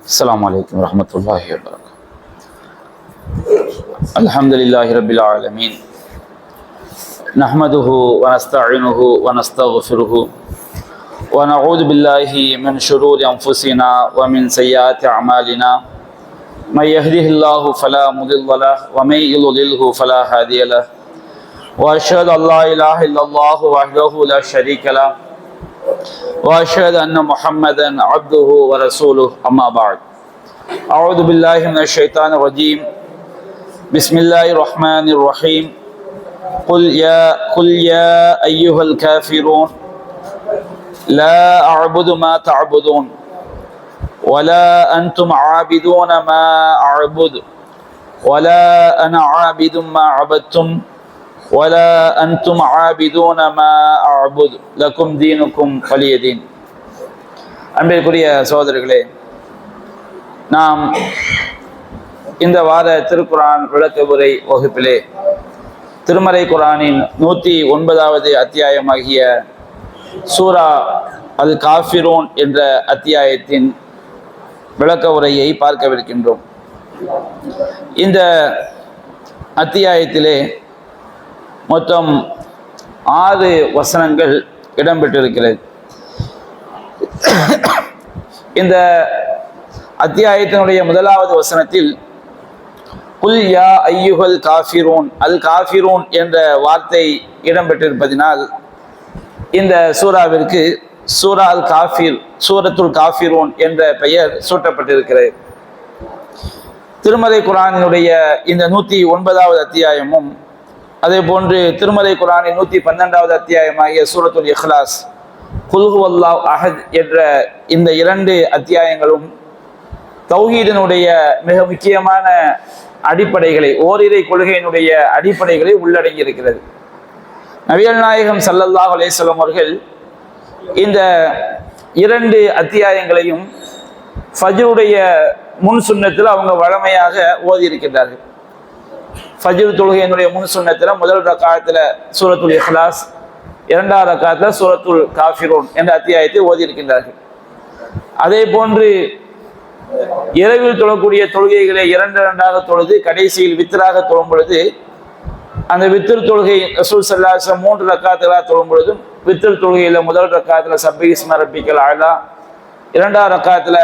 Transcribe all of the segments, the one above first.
السلام عليكم ورحمة الله وبركاته. الحمد لله رب العالمين، نحمده ونستعينه ونستغفره ونعوذ بالله من شرور أنفسنا ومن سيئات أعمالنا. من يهده الله فلا مضل له ومن يضلله فلا هادي له، وأشهد أن لا إله إلا الله وحده لا شريك له، وأشهد أن محمدا عبده ورسوله. أما بعد، أعوذ بالله من الشيطان الرجيم. بسم الله الرحمن الرحيم. قل يا أيها الكافرون لا أعبد ما تعبدون ولا أنتم عابدون ما أعبد ولا أنا عابد ما عبدتم ولا أنتم عابدون ما أعبد لكم دينكم ولي دين. அன்பிற்குரிய சகோதரர்களே, நாம் இந்த வார திருக்குரான் விளக்க உரை வகுப்பிலே திருமறை குரானின் 109வது அத்தியாயமாகிய சூரா அல் காஃபிரூன் என்ற அத்தியாயத்தின் விளக்க உரையை பார்க்கவிருக்கின்றோம். இந்த அத்தியாயத்திலே மொத்தம் 6 வசனங்கள் இடம்பெற்றிருக்கிறது. இந்த அத்தியாயத்தினுடைய முதலாவது வசனத்தில் குல் யா ஐயுஹல் காஃபிரூன், அல் காஃபிரூன் என்ற வார்த்தை இடம்பெற்றிருப்பதினால் இந்த சூராவிற்கு சூரா அல் காஃபிர், சூரத்துல் காஃபிரூன் என்ற பெயர் சூட்டப்பட்டிருக்கிறது. திருமறை குரானினுடைய இந்த 109வது அத்தியாயமும் அதே போன்று திருமறை குரானின் 112வது அத்தியாயமாகிய சூரத்துல் இஹ்லாஸ், குல் ஹுவல்லாஹு அஹத் என்ற இந்த 2 அத்தியாயங்களும் தௌஹீதினுடைய மிக முக்கியமான அடிப்படைகளை, ஓரிரை கொள்கையினுடைய அடிப்படைகளை உள்ளடங்கி இருக்கிறது. நபிகள் நாயகம் ஸல்லல்லாஹு அலைஹி வஸல்லம் அவர்கள் இந்த 2 அத்தியாயங்களையும் ஃபஜ்ருடைய முன் சுன்னத்தில் அவங்க வழமையாக ஓதி இருக்கின்றார்கள். ஃபஜ்ர் தொழுகையினுடைய முன் சுன்னத்தில் முதல் ரக்காத்தில் சூரத்துல் இஹ்லாஸ், 2வது ரக்காத்தில் சூரத்துல் காஃபிரூன் என்ற அத்தியாயத்தை ஓதி இருக்கின்றார்கள். அதே போன்று இரவில் தொழக்கூடிய தொழுகைகளை 2 தொழுது கடைசியில் வித்ராக தொழும் பொழுது, அந்த வித்திர் தொழுகை ரசூல் ஸல்லல்லாஹு அலைஹி வஸல்லம் 3 ரக்காத்துகளாக தொழும் பொழுதும் வித்திர் தொழுகையில் முதல் ரக்காத்தில் சப்பிஹ் இஸ்ம ரப்பிக்கல் அலா, 2வது ரக்காத்தில்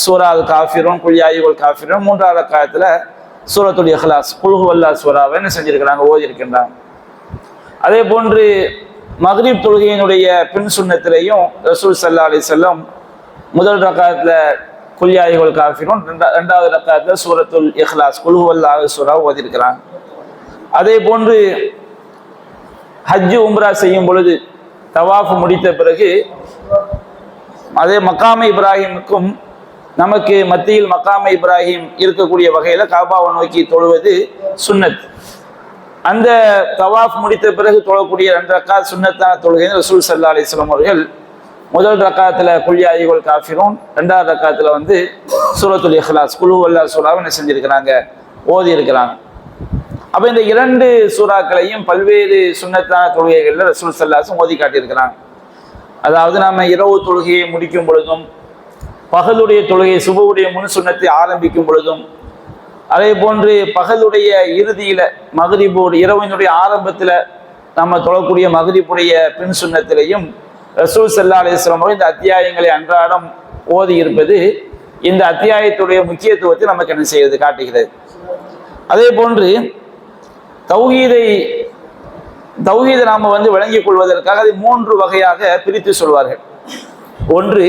சூரா அல் காஃபிரூன், குல் யா அய்யுஹல் காஃபிரூன், 3வது ரக்காத்தில் சூரத்துல் இஹ்லாஸ், குல் ஹுவல்லாஹ் சூராவை என்ன செஞ்சிருக்கிறாங்க, ஓதி இருக்கின்றாங்க. அதே போன்று மக்ரிப் தொழுகையினுடைய பின் சுன்னத்திலையும் ரசூல் ஸல்லல்லாஹு அலைஹி வஸல்லம் முதல் ரக்காத்தில் குல் யா அய்யுஹல் காஃபிரூன், 2வது ரக்காத்தில் சூரத்துல் இஹ்லாஸ், குல் ஹுவல்லாஹ் சூராவை ஓதி இருக்கிறாங்க. அதே போன்று ஹஜ்ஜு உம்ரா செய்யும் பொழுது தவாஃப் முடித்த பிறகு அதே மக்காமே இப்ராஹிமுக்கும் நமக்கு மத்தியில் மக்காமே இப்ராஹிம் இருக்கக்கூடிய வகையில் காபாவை நோக்கி தொழுவது சுன்னத். அந்த தவாஃப் முடித்த பிறகு தொழக்கூடிய 2 ரக்காத் சுன்னத்தான தொழுகை ரசூல் ஸல்லல்லாஹு அலைஹி வஸல்லம் அவர்கள் முதல் ரக்காத்தில் குல் யா அய்யுஹல் காஃபிரூன், 2வது ரக்காத்தில் சூரத்துல் இஹ்லாஸ், குல் ஹுவல்லாஹ் சூராவை என்ன செஞ்சிருக்கிறாங்க, ஓதி இருக்கிறாங்க. அப்போ இந்த 2 சூறாக்களையும் பல்வேறு சுன்னத்தான தொழுகைகளில் ரசூல் ஸல்லல்லாஹு அலைஹி வஸல்லம் ஓதி காட்டியிருக்கிறாங்க. அதாவது நாம் இரவு தொழுகையை முடிக்கும் பொழுதும், பகலுடைய தொழுகை சுபவுடைய முன் சுன்னத்தை ஆரம்பிக்கும் பொழுதும், அதே போன்று பகலுடைய இறுதியில் மக்ரிபோடு இரவினுடைய ஆரம்பத்தில் நம்ம தொழக்கூடிய மக்ரிபுடைய பின் சுன்னத்திலையும் ரசூல் ஸல்லல்லாஹு அலைஹி வஸல்லம் இந்த அத்தியாயங்களை அன்றாடம் ஓதி இருப்பது இந்த அத்தியாயத்துடைய முக்கியத்துவத்தை நமக்கு என்ன செய்வது, காட்டுகிறது. அதே போன்று தௌஹீதை நாம் விளங்கிக் கொள்வதற்காக அதை 3 வகையாக பிரித்து சொல்வார்கள். ஒன்று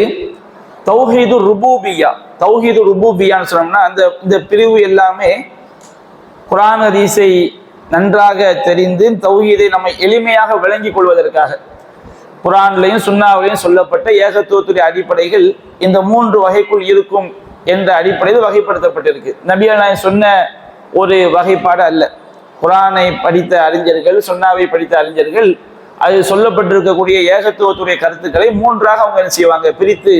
தௌஹீது ருபூபியா. தௌஹீது ருபூபியான்னு சொன்னோம்னா இந்த பிரிவு எல்லாமே குர்ஆன் ஹதீஸை நன்றாக தெரிந்து தௌஹீதை நம்ம எளிமையாக விளங்கிக் கொள்வதற்காக குர்ஆன்லையும் சுன்னாவிலையும் சொல்லப்பட்ட ஏகத்துவத்துடைய அடிப்படைகள் இந்த 3 வகைக்குள் இருக்கும் என்ற அடிப்படையில் வகைப்படுத்தப்பட்டிருக்கு. நபிகள் நாயகம் சொன்ன ஒரு வகைப்பாடு அல்ல. குர்ஆனை படித்த அறிஞர்கள், சுன்னாவை படித்த அறிஞர்கள் அது சொல்லப்பட்டிருக்கக்கூடிய ஏகத்துவத்துடைய கருத்துக்களை 3ஆக அவங்க என்ன செய்வாங்க, பிரித்து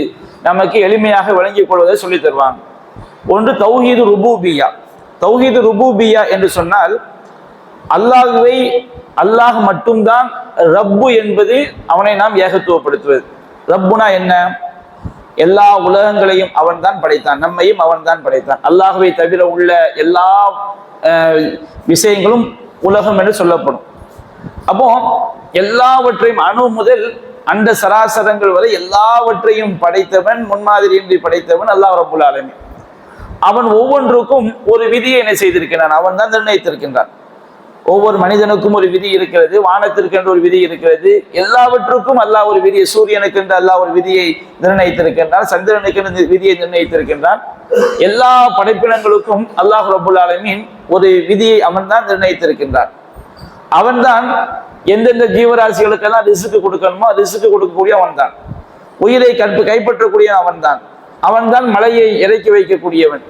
நமக்கு எளிமையாக விளங்கிக் கொள்வதை சொல்லி தருவாங்க. ஒன்று தௌஹீது ருபூபியா. தௌஹீது ருபூபியா என்று சொன்னால் அல்லாஹ் மட்டும்தான் ரப்பு என்பது அவனை நாம் ஏகத்துவப்படுத்துவது. ரப்புனா என்ன? எல்லா உலகங்களையும் அவன் தான் படைத்தான், நம்மையும் அவன் தான் படைத்தான். அல்லாஹ்வை தவிர உள்ள எல்லா விஷயங்களும் உலகம் என்று சொல்லப்படும். அப்போ எல்லாவற்றையும் அணு முதல் அண்ட சராசரங்கள் வரை எல்லாவற்றையும் படைத்தவன், முன்மாதிரியின்றி படைத்தவன் அல்லாஹ் ரப்புல் ஆலமீன். அவன் ஒவ்வொன்றுக்கும் ஒரு விதியை என்ன செய்திருக்கிறான், அவன் தான் நிர்ணயித்திருக்கின்றான். ஒவ்வொரு மனிதனுக்கும் ஒரு விதி இருக்கிறது, வானத்திற்கு என்று ஒரு விதி இருக்கிறது, எல்லாவற்றுக்கும் அல்லாஹ் ஒரு விதியை, சூரியனுக்கு என்று அல்லாஹ் ஒரு விதியை நிர்ணயித்திருக்கின்றான், சந்திரனுக்கு என்று விதியை நிர்ணயித்திருக்கின்றான். எல்லா படைப்பினங்களுக்கும் அல்லாஹ் ரப்புல் ஆலமீன் ஒரு விதியை அவன் தான் நிர்ணயித்திருக்கின்றான். அவன்தான் எந்தெந்த ஜீவராசிகளுக்கெல்லாம் ரிசுக்கு கொடுக்கணுமோ ரிசுக்கு கொடுக்கக்கூடிய அவன் தான். உயிரை கைப்பற்றக்கூடிய அவன் தான். அவன்தான் மலையை இறக்கி வைக்கக்கூடியவன்.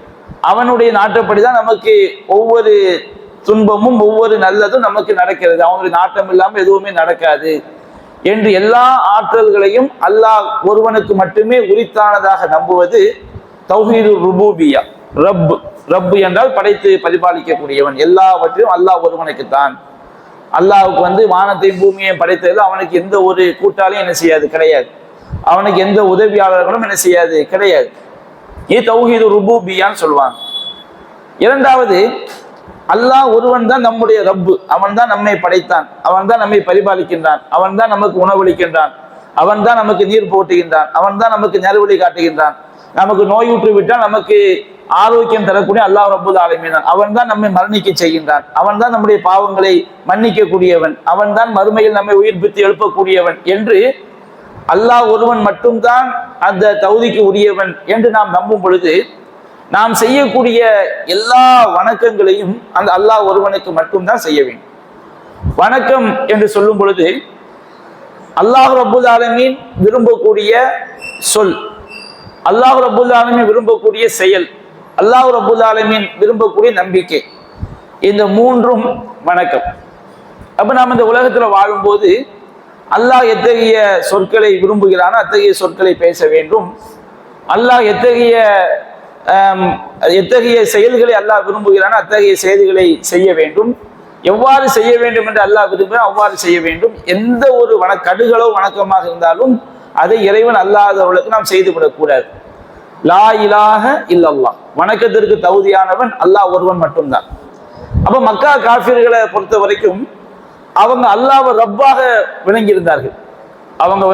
அவனுடைய நாட்டப்படிதான் நமக்கு ஒவ்வொரு துன்பமும் ஒவ்வொரு நல்லதும் நமக்கு நடக்கிறது. அவனுடைய நாட்டம் இல்லாமல் எதுவுமே நடக்காது என்று எல்லா ஆற்றல்களையும் அல்லாஹ் ஒருவனுக்கு மட்டுமே உரித்தானதாக நம்புவது தௌஹீது ருபூபியா. ரப்பு என்றால் படைத்து பரிபாலிக்கக்கூடியவன். எல்லாவற்றையும் அல்லாஹ் ஒருவனுக்குத்தான். அல்லாஹ்வுக்கு வானத்தையும் பூமியையும் படைத்ததில் அவனுக்கு எந்த ஒரு கூட்டாளியும் என்ன செய்யாது, கிடையாது. அவனுக்கு எந்த உதவியாளர்களும் என்ன செய்யாது, கிடையாது. இது தௌஹீது ருபூபியான்னு சொல்லுவாங்க. இரண்டாவது, அல்லாஹ் ஒருவன் தான் நம்முடைய ரப்பு. அவன் தான் நம்மை படைத்தான், அவன் தான் நம்மை பரிபாலிக்கின்றான், அவன் தான் நமக்கு உணவளிக்கின்றான், அவன் தான் நமக்கு நீர் போட்டுகின்றான், அவன் தான் நமக்கு நல்வழி காட்டுகின்றான். நமக்கு நோயுற்று விட்டால் நமக்கு ஆரோக்கியம் தரக்கூடிய அல்லாஹ் ரப்புல் ஆலமீன். அவன் தான் நம்மை மரணிக்க செய்கின்றான், அவன் தான் நம்முடைய பாவங்களை மன்னிக்க கூடியவன், அவன் தான் மறுமையில் நம்மை உயிர்ப்பித்து எழுப்பக்கூடியவன் என்று அல்லாஹ் ஒருவன் மட்டும்தான் அந்த தகுதிக்கு உரியவன் என்று நாம் நம்பும் பொழுது நாம் செய்யக்கூடிய எல்லா வணக்கங்களையும் அந்த அல்லாஹ் ஒருவனுக்கு மட்டும்தான் செய்ய வேண்டும். வணக்கம் என்று சொல்லும் பொழுது அல்லாஹ் ரப்புல் ஆலமீன் விரும்பக்கூடிய சொல், அல்லாஹ் ரப்புல் ஆலமீன் விரும்பக்கூடிய செயல், அல்லாஹ் ரப்புல் ஆலமீன் விரும்பக்கூடிய நம்பிக்கை, இந்த மூன்றும் வணக்கம். அப்ப நாம் இந்த உலகத்துல வாழும்போது அல்லாஹ் எத்தகைய சொற்களை விரும்புகிறானோ அத்தகைய சொற்களை பேச வேண்டும். அல்லாஹ் எத்தகைய செயல்களை அல்லாஹ் விரும்புகிறானோ அத்தகைய செயல்களை செய்ய வேண்டும். எவ்வாறு செய்ய வேண்டும் என்று அல்லாஹ் விரும்புகிறான் அவ்வாறு செய்ய வேண்டும். எந்த ஒரு கடுகளோ வணக்கமாக இருந்தாலும் அதை இறைவன் அல்லாதவர்களுக்கு நாம் செய்துவிடக்கூடாது. லா இலாஹ இல்லல்லாஹ், வணக்கத்திற்கு தகுதியானவன் அல்லாஹ் ஒருவன் மட்டும்தான். அப்ப மக்கா காஃபிர்களை பொறுத்த வரைக்கும் அவங்க அல்லாஹ்வை ரப்பாக விளங்கியிருந்தார்கள். அவங்க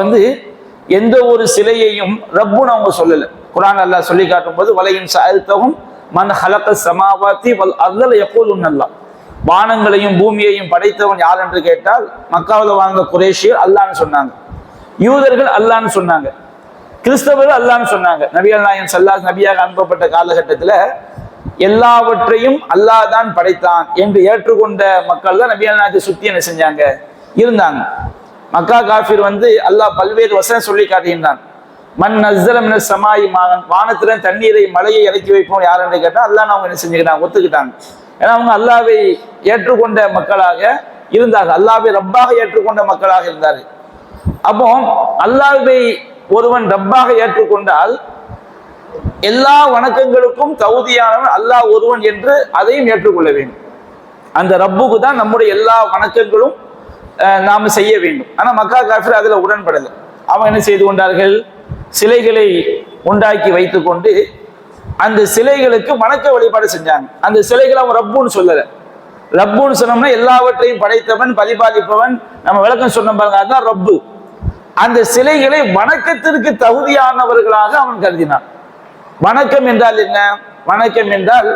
எந்த ஒரு சிலையையும் ரப்புன்னு அவங்க சொல்லல. குர்ஆன் அல்லாஹ் சொல்லி காட்டும் போது வலையின் சஅல்தஹும் மன் ஹலக ஸமாவாதி வல் அர்த யகூலுன் அல்லாஹ், வானங்களையும் பூமியையும் படைத்தவன் யார் என்று கேட்டால் மக்காவில் வாழ்ந்த குறைஷியர் அல்லாஹ்னு சொன்னாங்க, யூதர்கள் அல்லாஹ்னு சொன்னாங்க, கிறிஸ்தவர்கள் அல்லாஹ்னு சொன்னாங்க. நபிகள் நாயகம் ஸல்லல்லாஹு அலைஹி நபியாக அனுப்பப்பட்ட காலகட்டத்தில் எல்லாவற்றையும் அல்லாஹ் தான் படைத்தான் என்று ஏற்றுக்கொண்ட மக்கள் தான் நபிகள் நாயகத்தை சுத்தி என்ன செஞ்சாங்க, இருந்தாங்க. மக்கா காஃபிர் அல்லாஹ் பல்வேறு வசனம் சொல்லி காட்டுகின்றான். மன் நஸ்ஸல மினஸ் ஸமாஇ மாஅன், வானத்துல தண்ணீரை மழையை இறக்கி வைப்போம் யார் என்று கேட்டால் அல்லாஹ் அவங்க என்ன செஞ்சுக்கிட்டாங்க, ஒத்துக்கிட்டாங்க. ஏன்னா அவங்க அல்லாஹ்வை ஏற்றுக்கொண்ட மக்களாக இருந்தார்கள், அல்லாஹ்வை ரப்பாக ஏற்றுக்கொண்ட மக்களாக இருந்தார்கள். அப்போ அல்லாஹ்வை ஒருவன் ரப்பாக ஏற்றுக்கொண்டால் எல்லா வணக்கங்களுக்கும் தகுதியானவன் அல்லாஹ் ஒருவன் என்று அதையும் ஏற்றுக்கொள்ள வேண்டும். அந்த ரப்புக்கு தான் நம்முடைய எல்லா வணக்கங்களும் நாம செய்ய வேண்டும். ஆனா மக்கா காஃபிர் அதுல உடன்படலை. அவன் என்ன செய்து கொண்டார்கள், சிலைகளை உண்டாக்கி வைத்துக் கொண்டு அந்த சிலைகளுக்கு வணக்க வழிபாடு செஞ்சாங்க. அந்த சிலைகளை அவன் ரப்புன்னு சொல்லல. ரப்புன்னு சொன்னோம்னா எல்லாவற்றையும் படைத்தவன் பரிபாலிப்பவன், நம்ம விளக்கம் சொன்ன பாருங்க, அதுதான் ரப்பு. அந்த சிலைகளை வணக்கத்திற்கு தகுதியானவர்களாக அவன் கருதினான். வணக்கம் என்றால் என்ன? வணக்கம் என்றால்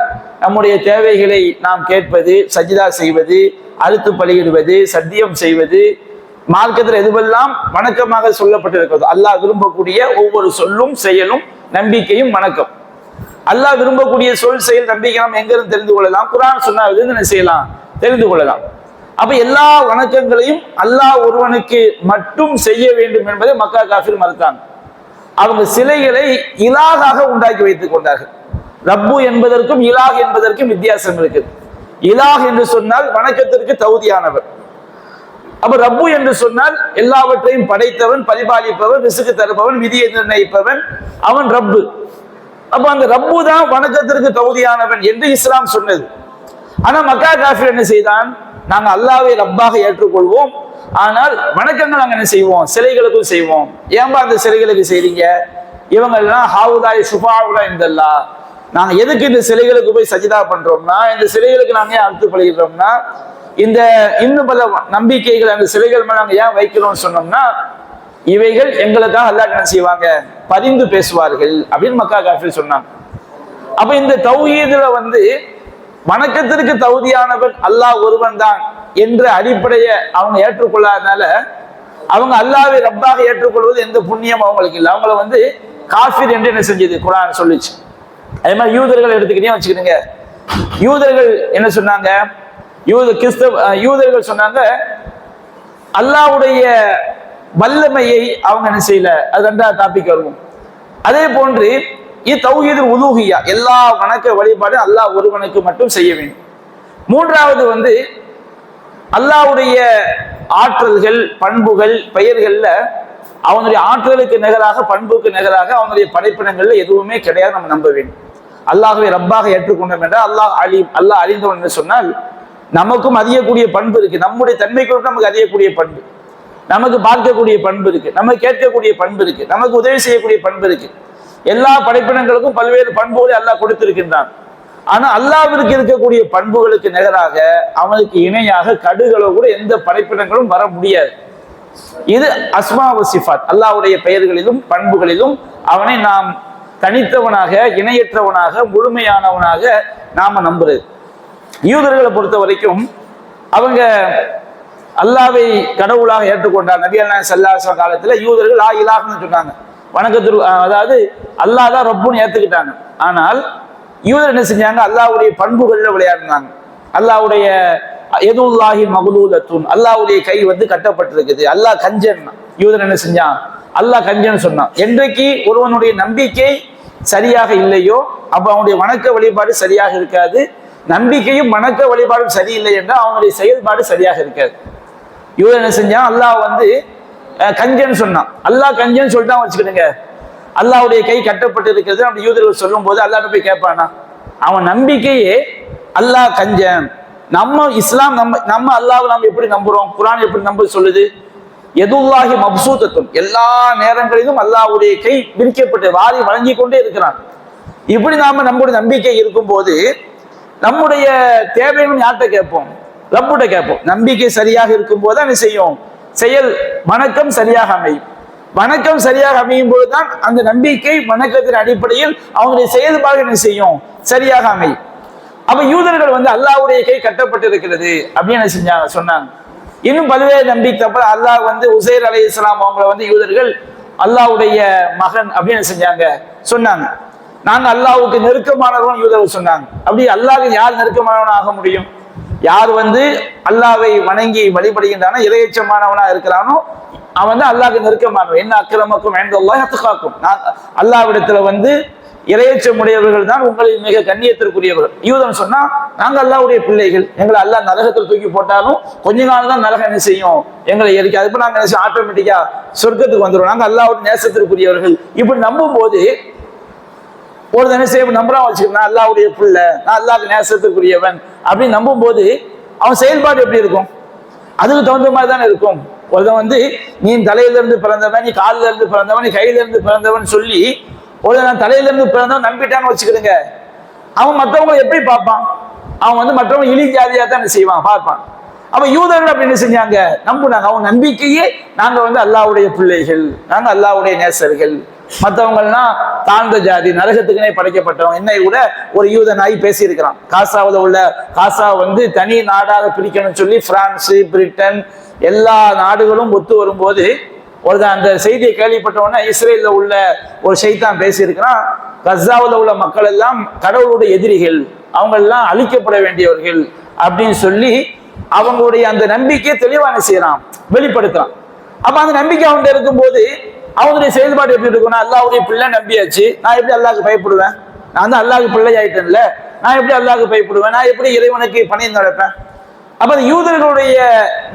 நம்முடைய தேவைகளை நாம் கேட்பது, சஜிதா செய்வது, அறுத்து பலியிடுவது, சத்தியம் செய்வது, மார்க்கத்தில் எதுவெல்லாம் வணக்கமாக சொல்லப்பட்டிருக்கிறது, அல்லாஹ் விரும்பக்கூடிய ஒவ்வொரு சொல்லும் செயலும் நம்பிக்கையும் வணக்கம். அல்லாஹ் விரும்பக்கூடிய சொல் செயல் நம்பிக்கை நாம் எங்கிருந்து தெரிந்து கொள்ளலாம்? குர்ஆன் சொன்னாவது என்ன செய்யலாம், தெரிந்து கொள்ளலாம். அப்ப எல்லா வணக்கங்களையும் அல்லாஹ் ஒருவனுக்கு மட்டும் செய்ய வேண்டும் என்பதை மக்கா காஃபிர் மறுத்தாங்க. அவங்க சிலைகளை இலாகாக உண்டாக்கி வைத்துக் கொண்டார்கள். ரப்பு என்பதற்கும் இலாஹ் என்பதற்கும் வித்தியாசம் இருக்குது. இலாஹ் என்று சொன்னால் வணக்கத்திற்கு தகுதியானவர். அப்ப ரப்பு என்று சொன்னால் எல்லாவற்றையும் படைத்தவன், பரிபாலிப்பவன், ரிசுக்கு தருப்பவன், விதியை நிர்ணயிப்பவன், அவன் ரப்பு. அப்ப அந்த ரப்பு தான் வணக்கத்திற்கு தகுதியானவன் என்று இஸ்லாம் சொன்னது. ஆனா மக்கா காஃபிர் என்ன செய்தான், நாங்க அல்லாஹ்வை ரப்பாக ஏற்றுக்கொள்வோம், ஆனால் வணக்கங்கள் நாங்க என்ன செய்வோம், சிலைகளுக்கும் செய்வோம். ஏன்பா அந்த சிலைகளுக்கு செய்றீங்க? இவங்க எல்லாம் ஹாவுதாய் சுபாவுடா இந்தல்லா, நாங்க எதுக்கு இந்த சிலைகளுக்கு போய் சஜிதா பண்றோம்னா, இந்த சிலைகளுக்கு நாங்க ஏன் அறுத்து பழகிறோம்னா, இந்த இன்னும் பல நம்பிக்கைகள் அந்த சிலைகள் மேல நாங்க ஏன் வைக்கிறோம்னு சொன்னோம்னா, இவைகள் எங்களுக்காக அல்லாஹ் என்ன செய்வாங்க, பரிந்து பேசுவார்கள் அப்படின்னு மக்கா காஃபிர் சொன்னாங்க. அப்ப இந்த தௌஹீதுல வந்து வணக்கத்திற்கு தகுதியானவன் அல்லாஹ் ஒருவன் தான் என்ற அடிப்படையை அவங்க ஏற்றுக்கொள்ளாதனால, அவங்க அல்லாஹ்வை ரப்பாக ஏற்றுக்கொள்வது எந்த புண்ணியம் அவங்களுக்கு இல்லை. அவங்கள வந்து காஃபிர் என்று என்ன செஞ்சது குர்ஆன் சொல்லிச்சு. அதே மாதிரி யூதர்கள் எடுத்துக்கிட்டே வச்சுக்கிடுங்க. யூதர்கள் என்ன சொன்னாங்க, யூதர்கள் சொன்னாங்க அல்லாஹ்வுடைய வல்லமையை அவங்க என்ன செய்யல. அது ரெண்டாவது டாபிக் வருவோம். அதே போன்று தௌஹீதுல் உலூஹிய்யா, எல்லா வணக்க வழிபாடு அல்லாஹ் ஒருவனுக்கு மட்டும் செய்ய வேண்டும். மூன்றாவது வந்து அல்லாஹ்வுடைய ஆற்றல்கள், பண்புகள், பெயர்கள்ல அவனுடைய ஆற்றலுக்கு நிகராக, பண்புக்கு நிகராக அவனுடைய படைப்பினங்கள்ல எதுவுமே கிடையாது. நம்ம நம்ப வேண்டும். அல்லாஹ்வை ரப்பாக ஏற்றுக்கொண்டோம் என்றால் அல்லாஹ் அலீம், அல்லாஹ் அறிந்தவன் என்று சொன்னால் நமக்கும் அறியக்கூடிய பண்பு இருக்கு. நம்முடைய தன்மைக்கு நமக்கு அறியக்கூடிய பண்பு, நமக்கு பார்க்கக்கூடிய பண்பு இருக்கு, நமக்கு கேட்கக்கூடிய பண்பு இருக்கு, நமக்கு உதவி செய்யக்கூடிய பண்பு இருக்கு. எல்லா படைப்பினங்களுக்கும் பல்வேறு பண்புகளை அல்லாஹ் கொடுத்திருக்கின்றான். ஆனா அல்லாஹ்விற்கு இருக்கக்கூடிய பண்புகளுக்கு நிகராக அவனுக்கு இணையாக கடுகளோ கூட எந்த படைப்பினங்களும் வர முடியாது. இது அஸ்மா வ சிஃபாத், அல்லாஹ்வுடைய பெயர்களிலும் பண்புகளிலும் அவனை நாம் தனித்தவனாக, இணையற்றவனாக, முழுமையானவனாக நாம நம்புறது. யூதர்களை பொறுத்த வரைக்கும் அவங்க அல்லாஹ்வை கடவுளாக ஏற்றுக்கொண்டார். நபி அல்லாஹ் ஸல்லல்லாஹு அலைஹி வஸல்லம் காலத்துல யூதர்கள் லா இலாஹன்னு சொன்னாங்க, வணக்கத்திற்கு, அதாவது அல்லாஹ் தான் ரப்புன்னு ஏத்துக்கிட்டாங்க. ஆனால் யூதர் என்ன செஞ்சாங்க, அல்லாஹ்வுடைய பண்புகள்ல விளையாடினாங்க. அல்லாஹ்வுடைய யதுல்லாஹி மக்லூலத்துன், அல்லாஹ்வுடைய கை வந்து கட்டப்பட்டிருக்குது, அல்லாஹ் கஞ்சன். யூதர் என்ன செஞ்சான், அல்லாஹ் கஞ்சன் சொன்னான். என்றைக்கு ஒருவனுடைய நம்பிக்கை சரியாக இல்லையோ அப்ப அவனுடைய வணக்க வழிபாடு சரியாக இருக்காது. நம்பிக்கையும் வணக்க வழிபாடும் சரியில்லை என்றால் அவனுடைய செயல்பாடு சரியாக இருக்காது. யூதர் என்ன செஞ்சான், அல்லாஹ் வந்து கஞ்சன் சொன்னான். அல்லாஹ் கஞ்சன் சொல்லிட்டான் வச்சுக்கிடுங்க, அல்லாஹ்வுடைய கை கட்டப்பட்டு இருக்கிறது அப்படி யூதர்கள் சொல்லும் போது அல்லாஹ் போய் கேட்பானா? அவன் நம்பிக்கையே அல்லாஹ் கஞ்சன். நம்ம இஸ்லாம் நம்ம அல்லாஹ்வை நம்ம எப்படி நம்புறோம், குர்ஆன் எப்படி நம்ப சொல்லுது, யதுல்லாஹி மப்சூதத்துன், எல்லா நேரங்களிலும் அல்லாஹ்வுடைய கை விரிக்கப்பட்டு வாரி வழங்கி கொண்டே இருக்கிறான். இப்படி நாம நம்முடைய நம்பிக்கை இருக்கும்போது நம்முடைய தேவைன்னு யார்கிட்ட கேட்போம், ரப்புட்ட கேட்போம். நம்பிக்கை சரியாக இருக்கும் போது என்ன செய்யும், செயல் வணக்கம் சரியாக அமையும். வணக்கம் சரியாக அமையும் போதுதான் அந்த நம்பிக்கை வணக்கத்தின் அடிப்படையில் அவங்களுடைய செயல்பாடு என்ன செய்யும், சரியாக அமையும். அப்ப யூதர்கள் வந்து அல்லாஹ்வுடைய கை கட்டப்பட்டு இருக்கிறது அப்படின்னு என்ன செஞ்சாங்க, சொன்னாங்க. இன்னும் பல்வேறு நம்பிக்கை அல்லாஹ் வந்து உசைர் அலைஹிஸ்ஸலாம் அவங்களை வந்து யூதர்கள் அல்லாஹ்வுடைய மகன் அப்படின்னு செஞ்சாங்க, சொன்னாங்க. நாங்க அல்லாஹ்வுக்கு நெருக்கமானவன் யூதர்கள் சொன்னாங்க. அப்படி அல்லாஹ்வுக்கு யார் நெருக்கமானவன் ஆக முடியும்? யார் வந்து அல்லாஹ்வை வணங்கி வழிபடுகின்றானோ, இறையச்சமானவனா இருக்கிறானோ அவன் வந்து அல்லாஹ்வுக்கு நெருக்கமானவன். என்ன அக்ரமக்கும் இன்தல்லாஹி அத்காக்கும், அல்லாஹ்விடத்துல வந்து இறையச்சம் உடையவர்கள் தான் உங்களில் மிக கண்ணியத்திற்குரியவர்கள். யூதன் சொன்னா நாங்க அல்லாஹ்வுடைய பிள்ளைகள், எங்களை அல்லாஹ் நரகத்தில் தூக்கி போட்டாலும் கொஞ்ச நாள் தான் நரகம் என்ன செய்யும், எங்களை எரிக்காது. இப்ப நாங்க ஆட்டோமேட்டிக்கா சொர்க்கத்துக்கு வந்துடும், நாங்க அல்லாஹ்வுடைய நேசத்திற்குரியவர்கள். இப்படி நம்பும் போது ஒரு என்ன செய்ய நம்புறான் வச்சுக்கணும், நான் அல்லாஹ்வுடைய பிள்ளை, நான் அல்லாஹ்வுக்கு நேசத்திற்குரியவன் அப்படின்னு நம்பும் போது அவன் செயல்பாடு எப்படி இருக்கும், அதுக்கு தகுந்த மாதிரி தானே இருக்கும். ஒருத்தன் வந்து நீ தலையிலிருந்து பிறந்தவன், நீ காலில இருந்து பிறந்தவன், நீ கையில இருந்து பிறந்தவன் சொல்லி ஒரு நான் தலையில இருந்து பிறந்தவன் நம்பிட்டான்னு வச்சுக்கிடுங்க, அவன் மற்றவங்களை எப்படி பார்ப்பான்? அவன் வந்து மற்றவங்க இழி ஜாதியா தான் செய்வான், பார்ப்பான். அப்ப யூதர்கள் அப்படி என்ன செஞ்சாங்க, நம்புனாங்க. அவங்க நம்பிக்கையே நாங்க வந்து அல்லாஹ்வுடைய பிள்ளைகள், நாங்க அல்லாஹ்வுடைய நேசர்கள், மற்றவங்கள்லாம் தாழ்ந்த ஜாதி, நரகத்துக்குனே படைக்கப்பட்டவங்க. என்னை கூட ஒரு யூத நாய் பேசியிருக்கிறான். காசாவில் உள்ள காசா வந்து தனி நாடாக பிரிக்கணும்னு சொல்லி பிரான்ஸ், பிரிட்டன் எல்லா நாடுகளும் ஒத்து வரும்போது ஒரு அந்த செய்தியை கேள்விப்பட்டவொன்னே இஸ்ரேலில் உள்ள ஒரு ஷைத்தான் பேசியிருக்கிறான், கஸாவில் உள்ள மக்கள் எல்லாம் கடவுளுடைய எதிரிகள், அவங்க எல்லாம் அழிக்கப்பட வேண்டியவர்கள் அப்படின்னு சொல்லி அவங்களுடைய அந்த நம்பிக்கையை தெளிவான செய்யறான், வெளிப்படுத்துறான். அப்ப அந்த நம்பிக்கை அவங்க இருக்கும்போது அவங்களுடைய செயல்பாடு எப்படி இருக்கும்னா, அல்லாஹ்வுடைய பிள்ளை நம்பியாச்சு, நான் எப்படி அல்லாஹ்வுக்கு பயப்படுவேன், நான் வந்து அல்லாஹ்வுக்கு பிள்ளை ஆயிட்டேன்ல, நான் எப்படி அல்லாஹ்வுக்கு பயப்படுவேன், நான் எப்படி இறைவனுக்கு பணிந்து நடப்பேன்? அப்ப யூதர்களுடைய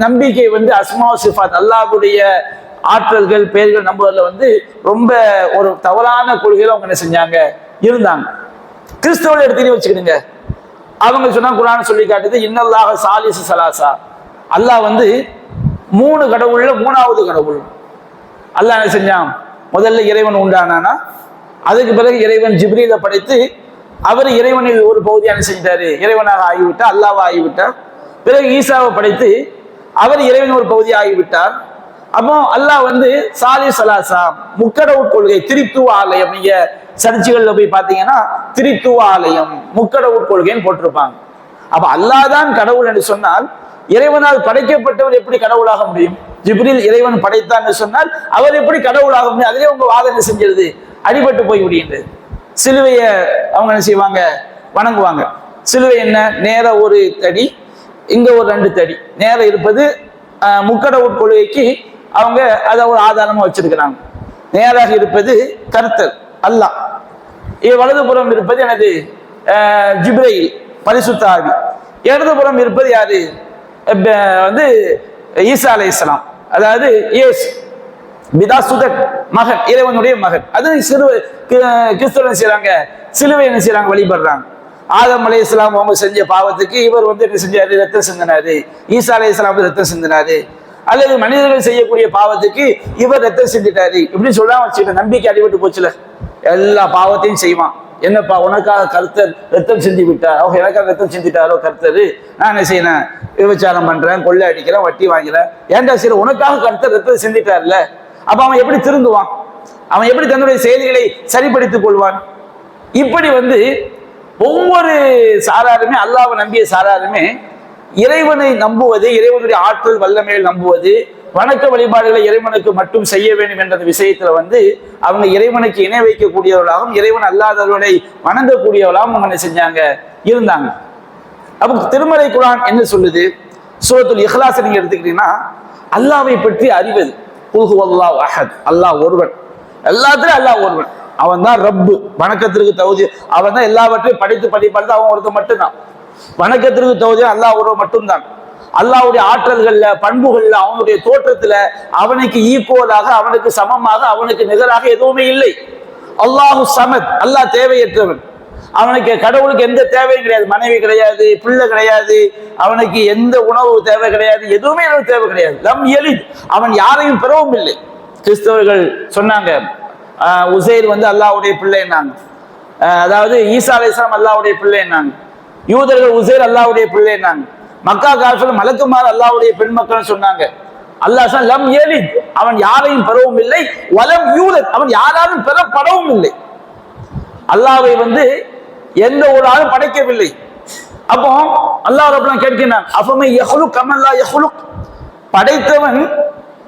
நம்பிக்கை வந்து அஸ்மா சிஃபாத், அல்லாஹ்வுடைய ஆற்றல்கள், பெயர்கள் நம்புவதில் வந்து ரொம்ப ஒரு தவறான கொள்கையில அவங்க என்ன செஞ்சாங்க, இருந்தாங்க. கிறிஸ்தவர்கள் எடுத்து வச்சுக்கிடுங்க, அவங்க சொன்னா குர்ஆன் சொல்லி காட்டுது, இன்னல்லாஹ சாலிசு சலாசா, அல்லாஹ் வந்து மூணு கடவுள்ல மூணாவது கடவுள். அல்லாஹ் என்ன செஞ்சான், முதல்ல இறைவன் உண்டானானா, அதுக்கு பிறகு இறைவன் ஜிப்ரீலை படைத்து அவர் இறைவனில் ஒரு பகுதியான செஞ்சாரு, இறைவனாக ஆகிவிட்டார், அல்லாஹ் ஆகிவிட்டார். பிறகு ஈசாவை படைத்து அவர் இறைவன் ஒரு பகுதி ஆகிவிட்டார். அப்போ அல்லாஹ் வந்து சாலி சலாசா முக்கடவுள் கொள்கை திரித்துவ ஆலயம், நீங்க சர்ச்சுகள்ல போய் பாத்தீங்கன்னா திரித்துவ ஆலயம் முக்கடவுள் கொள்கைன்னு போட்டிருப்பாங்க. அப்ப அல்லாஹ் தான் கடவுள் என்று சொன்னால் இறைவனால் படைக்கப்பட்டவர் எப்படி கடவுளாக முடியும்? ஜிப்ரீல் இறைவன் படைத்தான்னு சொன்னால் அவர் எப்படி கடவுளாக முடியும்? அதிலே உங்க வாதனை செஞ்சிருது, அடிபட்டு போய் விடுகின்றது. சிலுவைய அவங்க என்ன செய்வாங்க? வணங்குவாங்க. சிலுவை என்ன? நேர ஒரு தடி, இங்க ஒரு 2 தடி நேர இருப்பது முக்கடவுள் கொள்கைக்கு அவங்க அதை ஒரு ஆதாரமா வச்சிருக்கிறாங்க. நேராக இருப்பது கர்த்தர் அல்லாஹ், வலதுபுறம் இருப்பது எனது ஜிப்ரீல் பரிசுத்த ஆவி, இடதுபுறம் இருப்பது யாரு? வந்து ஈசா அலைஹிஸ்ஸலாம், அதாவது இயேசு பிதாசுதன் மகன், இறைவனுடைய மகன். அது கிறிஸ்தவன் செய்யறாங்க, சிலுவை என்ன செய்யறாங்க? வழிபடுறாங்க. ஆதம் அலைஹிஸ்ஸலாம் அவங்க செஞ்ச பாவத்துக்கு இவர் வந்து என்ன செஞ்சாரு? ரத்தம் சிந்தினாரு. ஈசா அலைஹிஸ்ஸலாம் ரத்தம் சிந்தினாரு. அல்லது மனிதர்கள் செய்யக்கூடிய பாவத்துக்கு இவர் ரத்தம் சிந்திட்டாரு. இப்படி சொல்லாம வச்சுக்கிட்ட நம்பிக்கை அடிபட்டு போச்சுல. எல்லா பாவத்தையும் செய்வான். என்னப்பா உனக்காக கர்த்தர் ரத்தம் சிந்தி விட்டார், அவங்க எனக்காக ரத்தம் சிந்திட்டாரோ கர்த்தர், நான் என்ன செய்யறேன்? விபச்சாரம் பண்றேன், கொள்ளை அடிக்கிறேன், வட்டி வாங்கிறேன். ஏன்டா சரி, உனக்காக கர்த்தர் ரத்தம் சிந்திட்டார்ல, அப்ப அவன் எப்படி திருந்துவான்? அவன் எப்படி தன்னுடைய செயல்களை சரிப்படுத்திக் கொள்வான்? இப்படி வந்து ஒவ்வொரு சாராருமே, அல்லாஹ்வை நம்பிய சாராருமே இறைவனை நம்புவது, இறைவனுடைய ஆற்றல் வல்லமையில் நம்புவது, வணக்க வழிபாடுகளை இறைவனுக்கு மட்டும் செய்ய வேண்டும் என்ற விஷயத்துல வந்து அவங்க இறைவனுக்கு இணை வைக்கக்கூடியவர்களாகவும் இறைவன் அல்லாதவர்களை வணங்கக்கூடியவர்களாகவும் அவங்க என்ன செஞ்சாங்க? இருந்தாங்க. அப்போ திருமறை குர்ஆன் என்ன சொல்லுது? சூரத்துல் இக்லாஸ் நீங்க எடுத்துக்கிட்டீங்கன்னா அல்லாஹ்வை பற்றி அறிவது. குல் ஹுவல்லாஹு அஹத், அல்லாஹ் ஒருவன், எல்லாத்திலும் அல்லாஹ் ஒருவன், அவன் தான் ரப்பு, வணக்கத்திற்கு தகுதி, அவன் தான் எல்லாவற்றையும் படைத்து படிப்பாடு, அவன் ஒருத்தன் மட்டும்தான். வணக்கத்திற்கு தகுதி அல்லாஹ் ஒருவன் மட்டும்தான். அல்லாஹ்வுடைய ஆற்றல்கள்ல, பண்புகள்ல, அவனுடைய தோற்றத்துல அவனுக்கு ஈக்குவலாக, அவனுக்கு சமமாக, அவனுக்கு நிகராக எதுவுமே இல்லை. அல்லாஹு சமத், அல்லாஹ் தேவையற்றவன். அவனுக்கு கடவுளுக்கு எந்த தேவையும் கிடையாது. மனைவி கிடையாது, பிள்ளை கிடையாது, அவனுக்கு எந்த உணவு தேவை கிடையாது, எதுவுமே எனக்கு தேவை கிடையாது. லம் யலித், அவன் யாரையும் பெறவும் இல்லை. கிறிஸ்தவர்கள் சொன்னாங்க உசைர் வந்து அல்லாஹ்வுடைய பிள்ளைன்னாங்க, அதாவது ஈசா அலைஹிஸ்ஸலாம் அல்லாஹ்வுடைய பிள்ளைன்னாங்க. யூதர்கள் உசைர் அல்லாஹ்வுடைய பிள்ளைன்னாங்க. மக்கா காஃபிர்கள் மலக்குமார் அல்லாஹ்வுடைய பெண் மக்கள் சொன்னாங்க. அல்லாஹ் சொன்னான் லம் யலித், அவன் யாரையும் பெறவும் இல்லை. வலம் யூலத், அவன் யாராலும் பெறப்படவும் இல்லை. அல்லாஹ்வை வந்து எந்த ஒரு ஆளும் படைக்கவில்லை. அப்போ அல்லாஹ் ரப்பனா கேட்கிறான், அஃபமை யஹ்லுக் கமல்லா யஹ்லுக், படைத்தவன்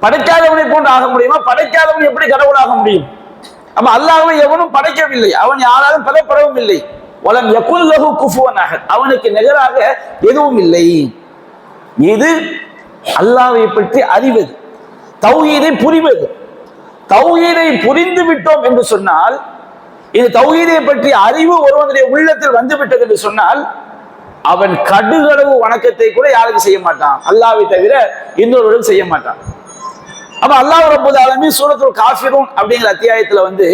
படைக்காதவனை போன்று ஆக முடியுமா? படைக்காதவன் எப்படி கடவுளாக முடியும்? அப்ப அல்லாஹ்வை எவனும் படைக்கவில்லை, அவன் யாராலும் பெறப்படவும் இல்லை. வலம் யகுல் லஹு குஃபுவன் அஹத், அவனுக்கு நிகராக எதுவும் இல்லை. இது அல்லாஹ்வை பற்றி அறிவது, தௌஹீதை புரிவது. தௌஹீதை புரிந்து விட்டோம் என்று சொன்னால், இந்த தௌஹீதை பற்றி அறிவு ஒருவனுடைய உள்ளத்தில் வந்து விட்டது என்று சொன்னால், அவன் கடுகளவு வணக்கத்தை கூட யாருக்கு செய்ய மாட்டான்? அல்லாஹ்வை தவிர இன்னொருவரும் செய்ய மாட்டான். அப்ப அல்லாஹ் ரப்பல் ஆலமீன் சூரத்துல் காஃபிரூன் அப்படிங்கிற அத்தியாயத்துல வந்து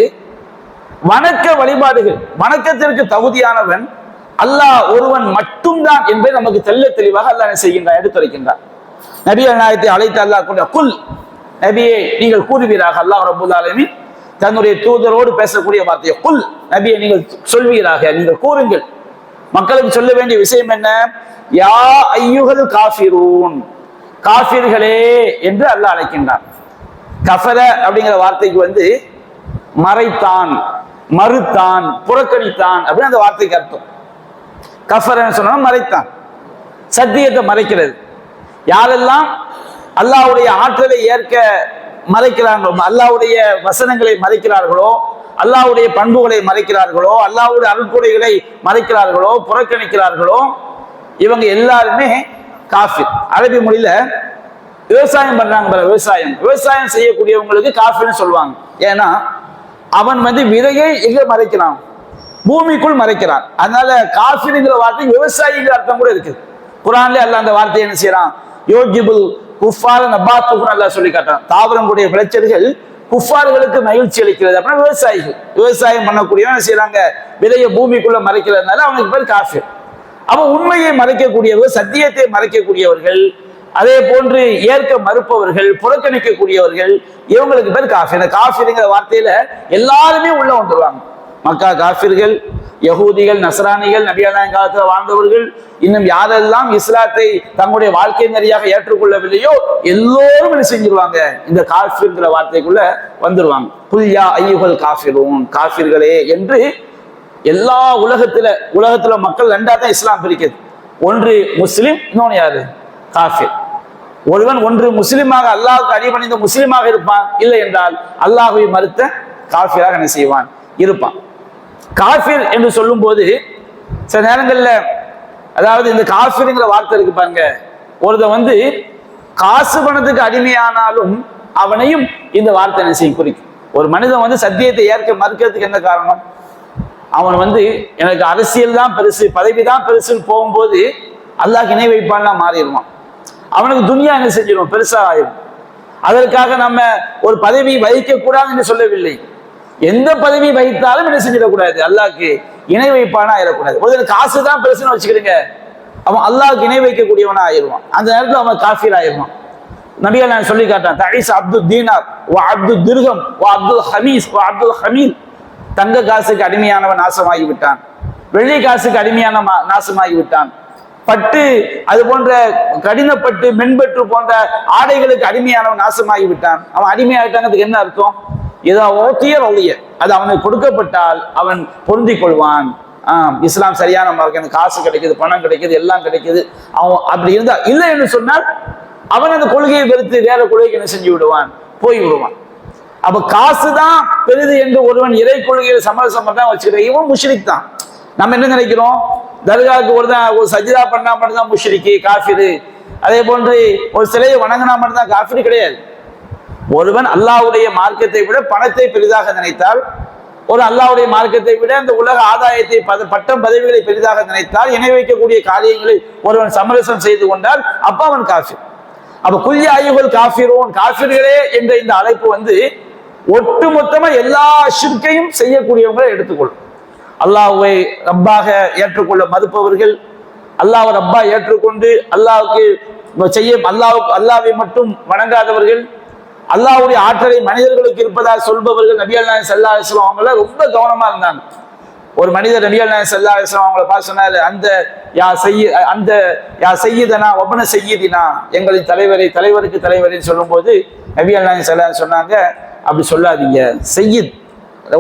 வணக்க வழிபாடுகள், வணக்கத்திற்கு தகுதியானவன் அல்லாஹ் ஒருவன் மட்டும்தான் என்பதை நமக்கு தெல்ல தெளிவாக அல்லாஹ் என்ன செய்கின்றான்? எடுத்துரைக்கின்றான். நபிகள் நாயகத்தை அழைத்து அல்லாஹ் கொண்ட குல், நபியே நீங்கள் கூறுவீராக. அல்லாஹ் ரப்பல் ஆலமீன் தன்னுடைய தூதரோடு பேசக்கூடிய வார்த்தையை குல், நபியை நீங்கள் சொல்வீராக, நீங்கள் கூறுங்கள். மக்களுக்கு சொல்ல வேண்டிய விஷயம் என்ன? யா ஐயுகல் காஃபிரூன், காஃபிர்களே என்று அல்லாஹ் அழைக்கின்றான். கஃபர அப்படிங்கிற வார்த்தைக்கு வந்து மறைத்தான், மறுத்தான், புறக்கணித்தான் அப்படின்னு அந்த வார்த்தைக்கு அர்த்தம். கஃபரன்னு சொன்னா மறைத்தான், சத்தியத்தை மறைக்கிறது. யாரெல்லாம் அல்லாஹ்வுடைய ஆற்றலை ஏற்க மறைக்கிறார்களோ, அல்லாஹ்வுடைய வசனங்களை மறைக்கிறார்களோ, அல்லாஹ்வுடைய பண்புகளை மறைக்கிறார்களோ, அல்லாஹ்வுடைய அருள்கொடைகளை மறைக்கிறார்களோ, புறக்கணிக்கிறார்களோ, இவங்க எல்லாருமே காஃபிர். அரபி மொழியில விவசாயம் பண்றாங்க, விவசாயம் செய்யக்கூடியவங்களுக்கு காஃபிர்னு சொல்லுவாங்க. ஏன்னா அவன் வந்து விதையை எங்க மறைக்கிறான்? பூமிக்குள் மறைக்கிறான். அதனால காஃபிர்ங்கிற வார்த்தை விவசாயிங்கிற அர்த்தம் கூட இருக்குது. குர்ஆன்ல அல்லாஹ் அந்த வார்த்தையை என்ன செய்யறான்? யோஜிபுல் குஃபார நபாத்துஹு அல்லாஹ் சொல்லி காட்டுறான். தாவரங்களுடைய விளைச்சல்கள் குஃபார்களுக்கு மகிழ்ச்சி அளிக்கிறது. அப்படின்னா விவசாயிகள், விவசாயம் பண்ணக்கூடியவன் என்ன செய்யறாங்க? விதையை பூமிக்குள்ள மறைக்கிறதுனால அவனுக்கு பேர் காஃபிர். அப்ப உண்மையை மறைக்கக்கூடியவர்கள், சத்தியத்தை மறைக்கக்கூடியவர்கள், அதே போன்று ஏற்க மறுப்பவர்கள், புறக்கணிக்கக்கூடியவர்கள், இவங்களுக்கு பேர் காஃபிர். இந்த காஃபிர்ங்கிற வார்த்தையில எல்லாருமே உள்ள வந்துருவாங்க. மக்கா காஃபிர்கள், யகூதிகள், நஸ்ரானிகள், நபிகள் நாயகம் காலத்தில் வாழ்ந்தவர்கள், இன்னும் யாரெல்லாம் இஸ்லாத்தை தங்களுடைய வாழ்க்கை நெறியாக ஏற்றுக்கொள்ளவில்லையோ எல்லோரும் என்ன செஞ்சிருவாங்க, இந்த காஃபிர்ங்கிற வார்த்தைக்குள்ள வந்துருவாங்க. புல்யா ஐயுகள் காஃபிரூன், காஃபிர்களே என்று எல்லா உலகத்துல மக்கள் ரெண்டா தான் இஸ்லாம் பிரிக்குது. ஒன்று முஸ்லிம், இன்னொன்னு யாரு, காஃபிர். ஒருவன் ஒன்று முஸ்லிமாக அல்லாஹ்வுக்கு அடிபணிந்த முஸ்லிமாக இருப்பான், இல்லை என்றால் அல்லாஹ்வை மறுத்த காஃபிராக என்ன செய்வான், இருப்பான். காஃபிர் என்று சொல்லும் போது சில நேரங்கள்ல, அதாவது இந்த காஃபிர்ங்கிற வார்த்தை இருக்கு பாருங்க, ஒருத்தன் காசு பணத்துக்கு அடிமையானாலும் அவனையும் இந்த வார்த்தை என்ன செய்யும், குறிக்கும். ஒரு மனிதன் சத்தியத்தை ஏற்க மறுக்கிறதுக்கு என்ன காரணம், அவன் எனக்கு அரசியல் தான் பெருசு, பதவி தான் பெருசுன்னு போகும்போது அல்லாஹ் இணை வைப்பான்னா மாறிடுவான். அவனுக்கு துனியா என்ன செஞ்சிடும், பெருசா ஆயிடும். அதற்காக நம்ம ஒரு பதவி வகிக்க கூடாது என்று சொல்லவில்லை. எந்த பதவி வகித்தாலும் என்ன செஞ்சிடக்கூடாது, அல்லாஹ்க்கு இணை வைப்பானா ஆயிடக்கூடாது. ஒரு காசு தான் பெருசுன்னு வச்சுக்கிடுங்க, அவன் அல்லாஹ்க்கு இணை வைக்கக்கூடியவனா ஆயிடுவான். அந்த நேரத்தில் அவன் காஃபிர் ஆயிடுவான். நபிகள் நான் சொல்லி காட்டான், தஈஸ் அப்துல் தீனார் வ அப்துல் திர்ஹம் வ அப்துல் ஹமீஸ் வ அப்துல் ஹமீல். தங்க காசுக்கு அடிமையானவன் நாசமாகி விட்டான், வெள்ளி காசுக்கு அடிமையான நாசமாகி விட்டான், பட்டு அது போன்ற கடினப்பட்டு மென்பற்று போன்ற ஆடைகளுக்கு அடிமையானவன் நாசமாகி விட்டான். அவன் அடிமையாகிட்டாங்கிறதுக்கு என்ன அர்த்தம், ஏதோ ஓத்தியர் ஒழிய அது அவனுக்கு கொடுக்கப்பட்டால் அவன் பொருந்திக் கொள்வான். இஸ்லாம் சரியான மார்க்கம், எனக்கு காசு கிடைக்குது, பணம் கிடைக்குது, எல்லாம் கிடைக்குது. அவன் அப்படி இருந்தா இல்லை என்று சொன்னால் அவன் அந்த கொள்கையை வெறுத்து வேற கொள்கைக்கு என்ன செஞ்சு விடுவான், போய் விடுவான். அப்ப காசுதான் பெரிது என்று ஒருவன் இறை கொள்கையில் சமரசம் தான் வச்சுக்கிறேன், இவன் முஷ்ரிக் தான். நம்ம என்ன நினைக்கிறோம், தர்காவுக்கு ஒரு சஜிதா பண்ணா மட்டும்தான் முஷ்ரிக்கு, காஃபிரு. அதே போன்று ஒரு சிலையை வணங்கினா மட்டும்தான் காஃபிரு கிடையாது. ஒருவன் அல்லாஹ்வுடைய மார்க்கத்தை விட பணத்தை பெரிதாக நினைத்தால், ஒரு அல்லாஹ்வுடைய மார்க்கத்தை விட அந்த உலக ஆதாயத்தை பட்டம் பதவிகளை பெரிதாக நினைத்தால், இணை வைக்கக்கூடிய காரியங்களை ஒருவன் சமரசம் செய்து கொண்டால் அப்ப அவன் காஃபிர். அப்ப குல்யா ஐயுகள் காஃபிரூன், காஃபிர்களே என்ற இந்த அழைப்பு ஒட்டு மொத்தமா எல்லா ஷிர்கையும் செய்யக்கூடியவங்களை எடுத்துக்கொள்ளும். அல்லாஹ்வை ரப்பாக ஏற்றுக்கொள்ள மறுப்பவர்கள், அல்லாஹ்வை ரப்பா ஏற்றுக்கொண்டு அல்லாஹ்வை மட்டும் வணங்காதவர்கள், அல்லாஹ்வுடைய ஆற்றலை மனிதர்களுக்கு இருப்பதாக சொல்பவர்கள். நபிகள் நாயகம் ஸல்லல்லாஹு அலைஹி வஸல்லம் அவங்கள ரொம்ப கவனமா இருந்தாங்க. ஒரு மனிதர் நபிகள் நாயகம் ஸல்லல்லாஹு அலைஹி வஸல்லம் அவங்கள பார்த்து சொன்னாரு, அந்த யா சையீதனா வபன சையீதினா, எங்களின் தலைவருக்கு தலைவரின்னு சொல்லும்போது நபிகள் நாயகம் ஸல்லல்லாஹு அலைஹி வஸல்லம் சொன்னாங்க, அப்படி சொல்லாதீங்க. சையீத்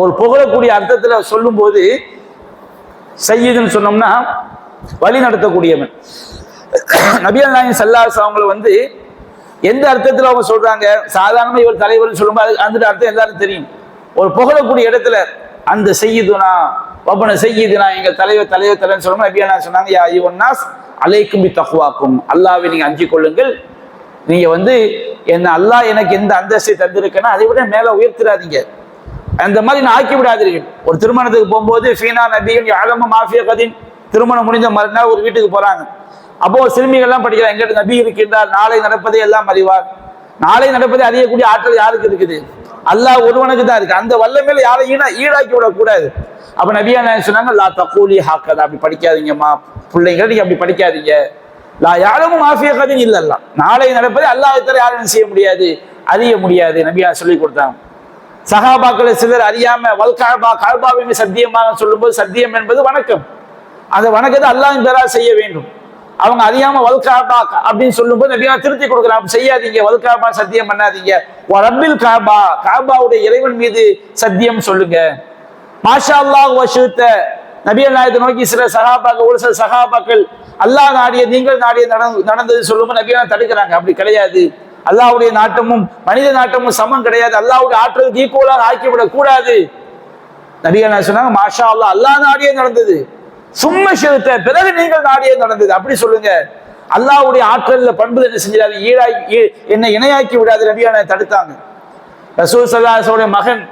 ஒரு புகழக்கூடிய அர்த்தத்துல சொல்லும் போது, சையீதுன்னு சொன்னோம்னா வழி நடத்தக்கூடியவன். நபிகள் நாயகம் ஸல்லல்லாஹு அலைஹி வஸல்லம் அவங்களை எந்த அர்த்தத்துல அவங்க சொல்றாங்க, சாதாரணமா இவர் தலைவர்னு சொல்லும்போது அந்த அர்த்தம் எல்லாரும் தெரியும். ஒரு புகழக்கூடிய இடத்துல அந்த செய்யுதுனா வபன செய்யுதுனா, எங்கள் தலைவர் சொல்லும்போது நபிகள் நாயகம் சொன்னாங்க, யா அய்யுஹன்னாஸ் அலைக்கும் பி தக்வாக்கும், அல்லாஹ்வை நீங்க அஞ்சிக் கொள்ளுங்கள். நீங்க என்ன அல்லாஹ் எனக்கு எந்த அந்தஸ்தை தந்திருக்கேன்னா அதை விட மேல உயர்த்திடாதீங்க, அந்த மாதிரி நான் ஆக்கி விடாதீர்கள். ஒரு திருமணத்துக்கு போகும்போது ஃபீனா நபியும் யாலமு மாஃபிய கதீன், திருமணம் முடிஞ்ச மறுநாள் ஒரு வீட்டுக்கு போறாங்க. அப்போ சிறுமிகள்லாம் படிக்கிறாங்க, எங்கிட்ட நபி இருக்கின்றார், நாளை நடப்பதை எல்லாம் அறிவார். நாளை நடப்பதை அறியக்கூடிய ஆற்றல் யாருக்கு இருக்குது, அல்லாஹ் ஒருவனுக்கு தான் இருக்கு. அந்த வல்லமையில யாரை ஈடாக்கி விடக்கூடாது. அப்ப நபியா சொன்னாங்க, லா தக்கூலி ஹாக்கதா, அப்படி படிக்காதீங்கம்மா பிள்ளைங்க, நீங்க அப்படி படிக்காதீங்க. லா யாலமு மாஃபிய கதீன் இல்லல்லா, நாளை நடப்பதை அல்லாஹ் தவிர யாரும் செய்ய முடியாது, அறிய முடியாது. நபியா சொல்லி கொடுத்தாங்க. சஹாபாக்களை சிலர் அறியாம காபாவை சத்தியமாக சொல்லும் போது, சத்தியம் என்பது வணக்கம், அந்த வணக்கத்தை அல்லாஹ்வின் பேரால் செய்ய வேண்டும். அவங்க அறியாம வல்காபா அப்படின்னு சொல்லும் போது நபியா திருத்தி கொடுக்குறாங்க, செய்யாதீங்க, வல்காபா சத்தியம் பண்ணாதீங்க, ரப்பில் காபா, காபாவுடைய இறைவன் மீது சத்தியம் சொல்லுங்க. மாஷா அல்லாஹ் வஷுத்த, நபிகள் நாயகத்தை நோக்கி சில சஹாபாக்கள், ஒரு சில சஹாபாக்கள் அல்லாஹ் நாடிய நீங்கள் நாடிய நடந்தது சொல்லும்போது நபியா தடுக்கிறாங்க. அப்படி கிடையாது, அல்லாஹ்வுடைய நாட்டமும் மனித நாட்டமும் சமம் கிடையாது, அல்லாஹ்வுடைய ஆற்றலுக்கு ஈக்குவலாக ஆக்கிவிடக் கூடாது. நபிகள் சொன்னாங்க, மாஷா அல்லாஹ், அல்லாஹ் நாடியே நடந்தது, சும்மா செலுத்த பிறகு நீங்கள் நாடியே நடந்தது, அப்படி சொல்லுங்க. அல்லாஹ்வுடைய ஆற்றல்ல பண்புல என்ன செஞ்சாரு, என்னை இணையாக்கி விடாது நபியான தடுத்தாங்க. ரசூல் ஸல்லல்லாஹு அலைஹி வஸல்லம் மகன்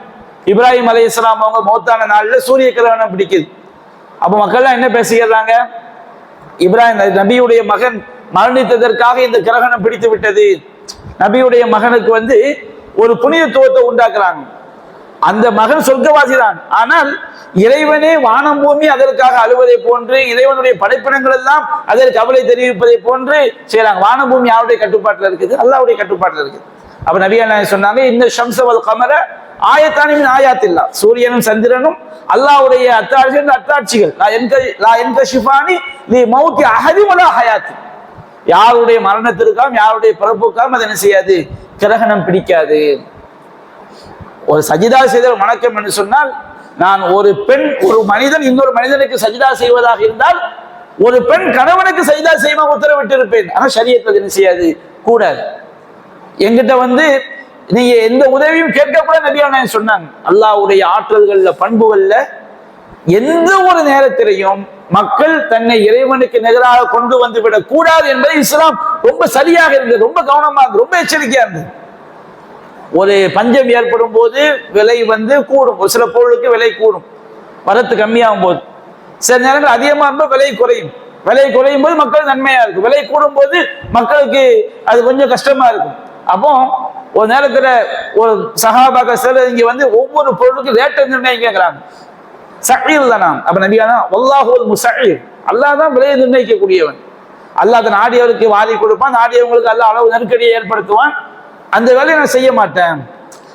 இப்ராஹிம் அலைஹிஸ்ஸலாம் அவங்க மௌத்தான நாள்ல சூரிய கிரகணம் பிடிக்குது. அப்ப மக்கள்லாம் என்ன பேசுகிறாங்க, இப்ராஹிம் நபியுடைய மகன் மரணித்ததற்காக இந்த கிரகணம் பிடித்து விட்டது, நபியுடைய மகனுக்கு ஒரு புனிதத்துவத்தை உண்டாக்குறாங்க. அந்த மகன் சொர்க்கவாசி தான், ஆனால் இறைவனே வானம் பூமி அதற்காக அழுவதை போன்று, இறைவனுடைய படைப்பினங்கள் எல்லாம் அதற்கு கவலை தெரிவிப்பதை போன்று செய்யறாங்க. வானம் பூமி யாருடைய கட்டுப்பாட்டில் இருக்குது, அல்லாஹ்வுடைய கட்டுப்பாட்டில் இருக்குது. அப்ப நபியா நாயகம் சொன்னாங்க, இந்த ஷம்ஸ வல் கமர ஆயத்தானின் ஆயாத்தில்லா, சூரியனும் சந்திரனும் அல்லாஹ்வுடைய அத்தாட்சிகள். யாருடைய மரணத்திற்காம் யாருடைய பிறப்புக்காம் அதை என்ன செய்யாது, கிரகணம் பிடிக்காது. ஒரு சஜிதா செய்தல் வணக்கம் என்று சொன்னால், நான் ஒரு பெண் ஒரு மனிதன் இன்னொரு மனிதனுக்கு சஜிதா செய்வதாக இருந்தால் ஒரு பெண் கணவனுக்கு சஜிதா செய்ய உத்தரவிட்டு இருப்பேன். ஆனா ஷரியத்தில் என்ன செய்யாது, கூடாது. என்கிட்ட வந்து நீங்க எந்த உதவியும் கேட்கக்கூட நபியா சொன்னாங்க. அல்லாஹ்வுடைய ஆற்றல்கள்ல பண்புகள்ல எந்த ஒரு நேரத்திலையும் மக்கள் தன்னை இறைவனுக்கு நிகராக கொண்டு வந்து விடக் கூடாது என்பதை இஸ்லாம் ரொம்ப சரியாக இருந்தது, ரொம்ப கவனமா இருந்தது, ரொம்ப எச்சரிக்கையா இருந்தது. ஒரு பஞ்சம் ஏற்படும் போது விலை வந்து கூடும், ஒரு சில பொருளுக்கு விலை கூடும், வரத்து கம்மியாகும் போது. சில நேரங்கள் அதிகமா இருந்தால் விலை குறையும், விலை குறையும் போது மக்கள் நன்மையா இருக்கும், விலை கூடும் போது மக்களுக்கு அது கொஞ்சம் கஷ்டமா இருக்கும். அப்போ ஒரு நேரத்துல ஒரு சஹாபாக்கள் சிலர் இங்க வந்து ஒவ்வொரு பொருளுக்கும் ரேட்டை நிர்ணயம் கேட்கிறாங்க. சஹீல் தானா? அப்ப நபியானா வல்லாஹுல் முஸஹீர், அல்லாஹ் தான் விலையை நிர்ணயிக்கக்கூடியவன். அல்லாஹ் தன் நாடியவருக்கு வாரி கொடுப்பான், நாடியவங்களுக்கு அல்லாஹ் அளவு நெருக்கடியை ஏற்படுத்துவான். அந்த வேலையை நான் செய்ய மாட்டேன்.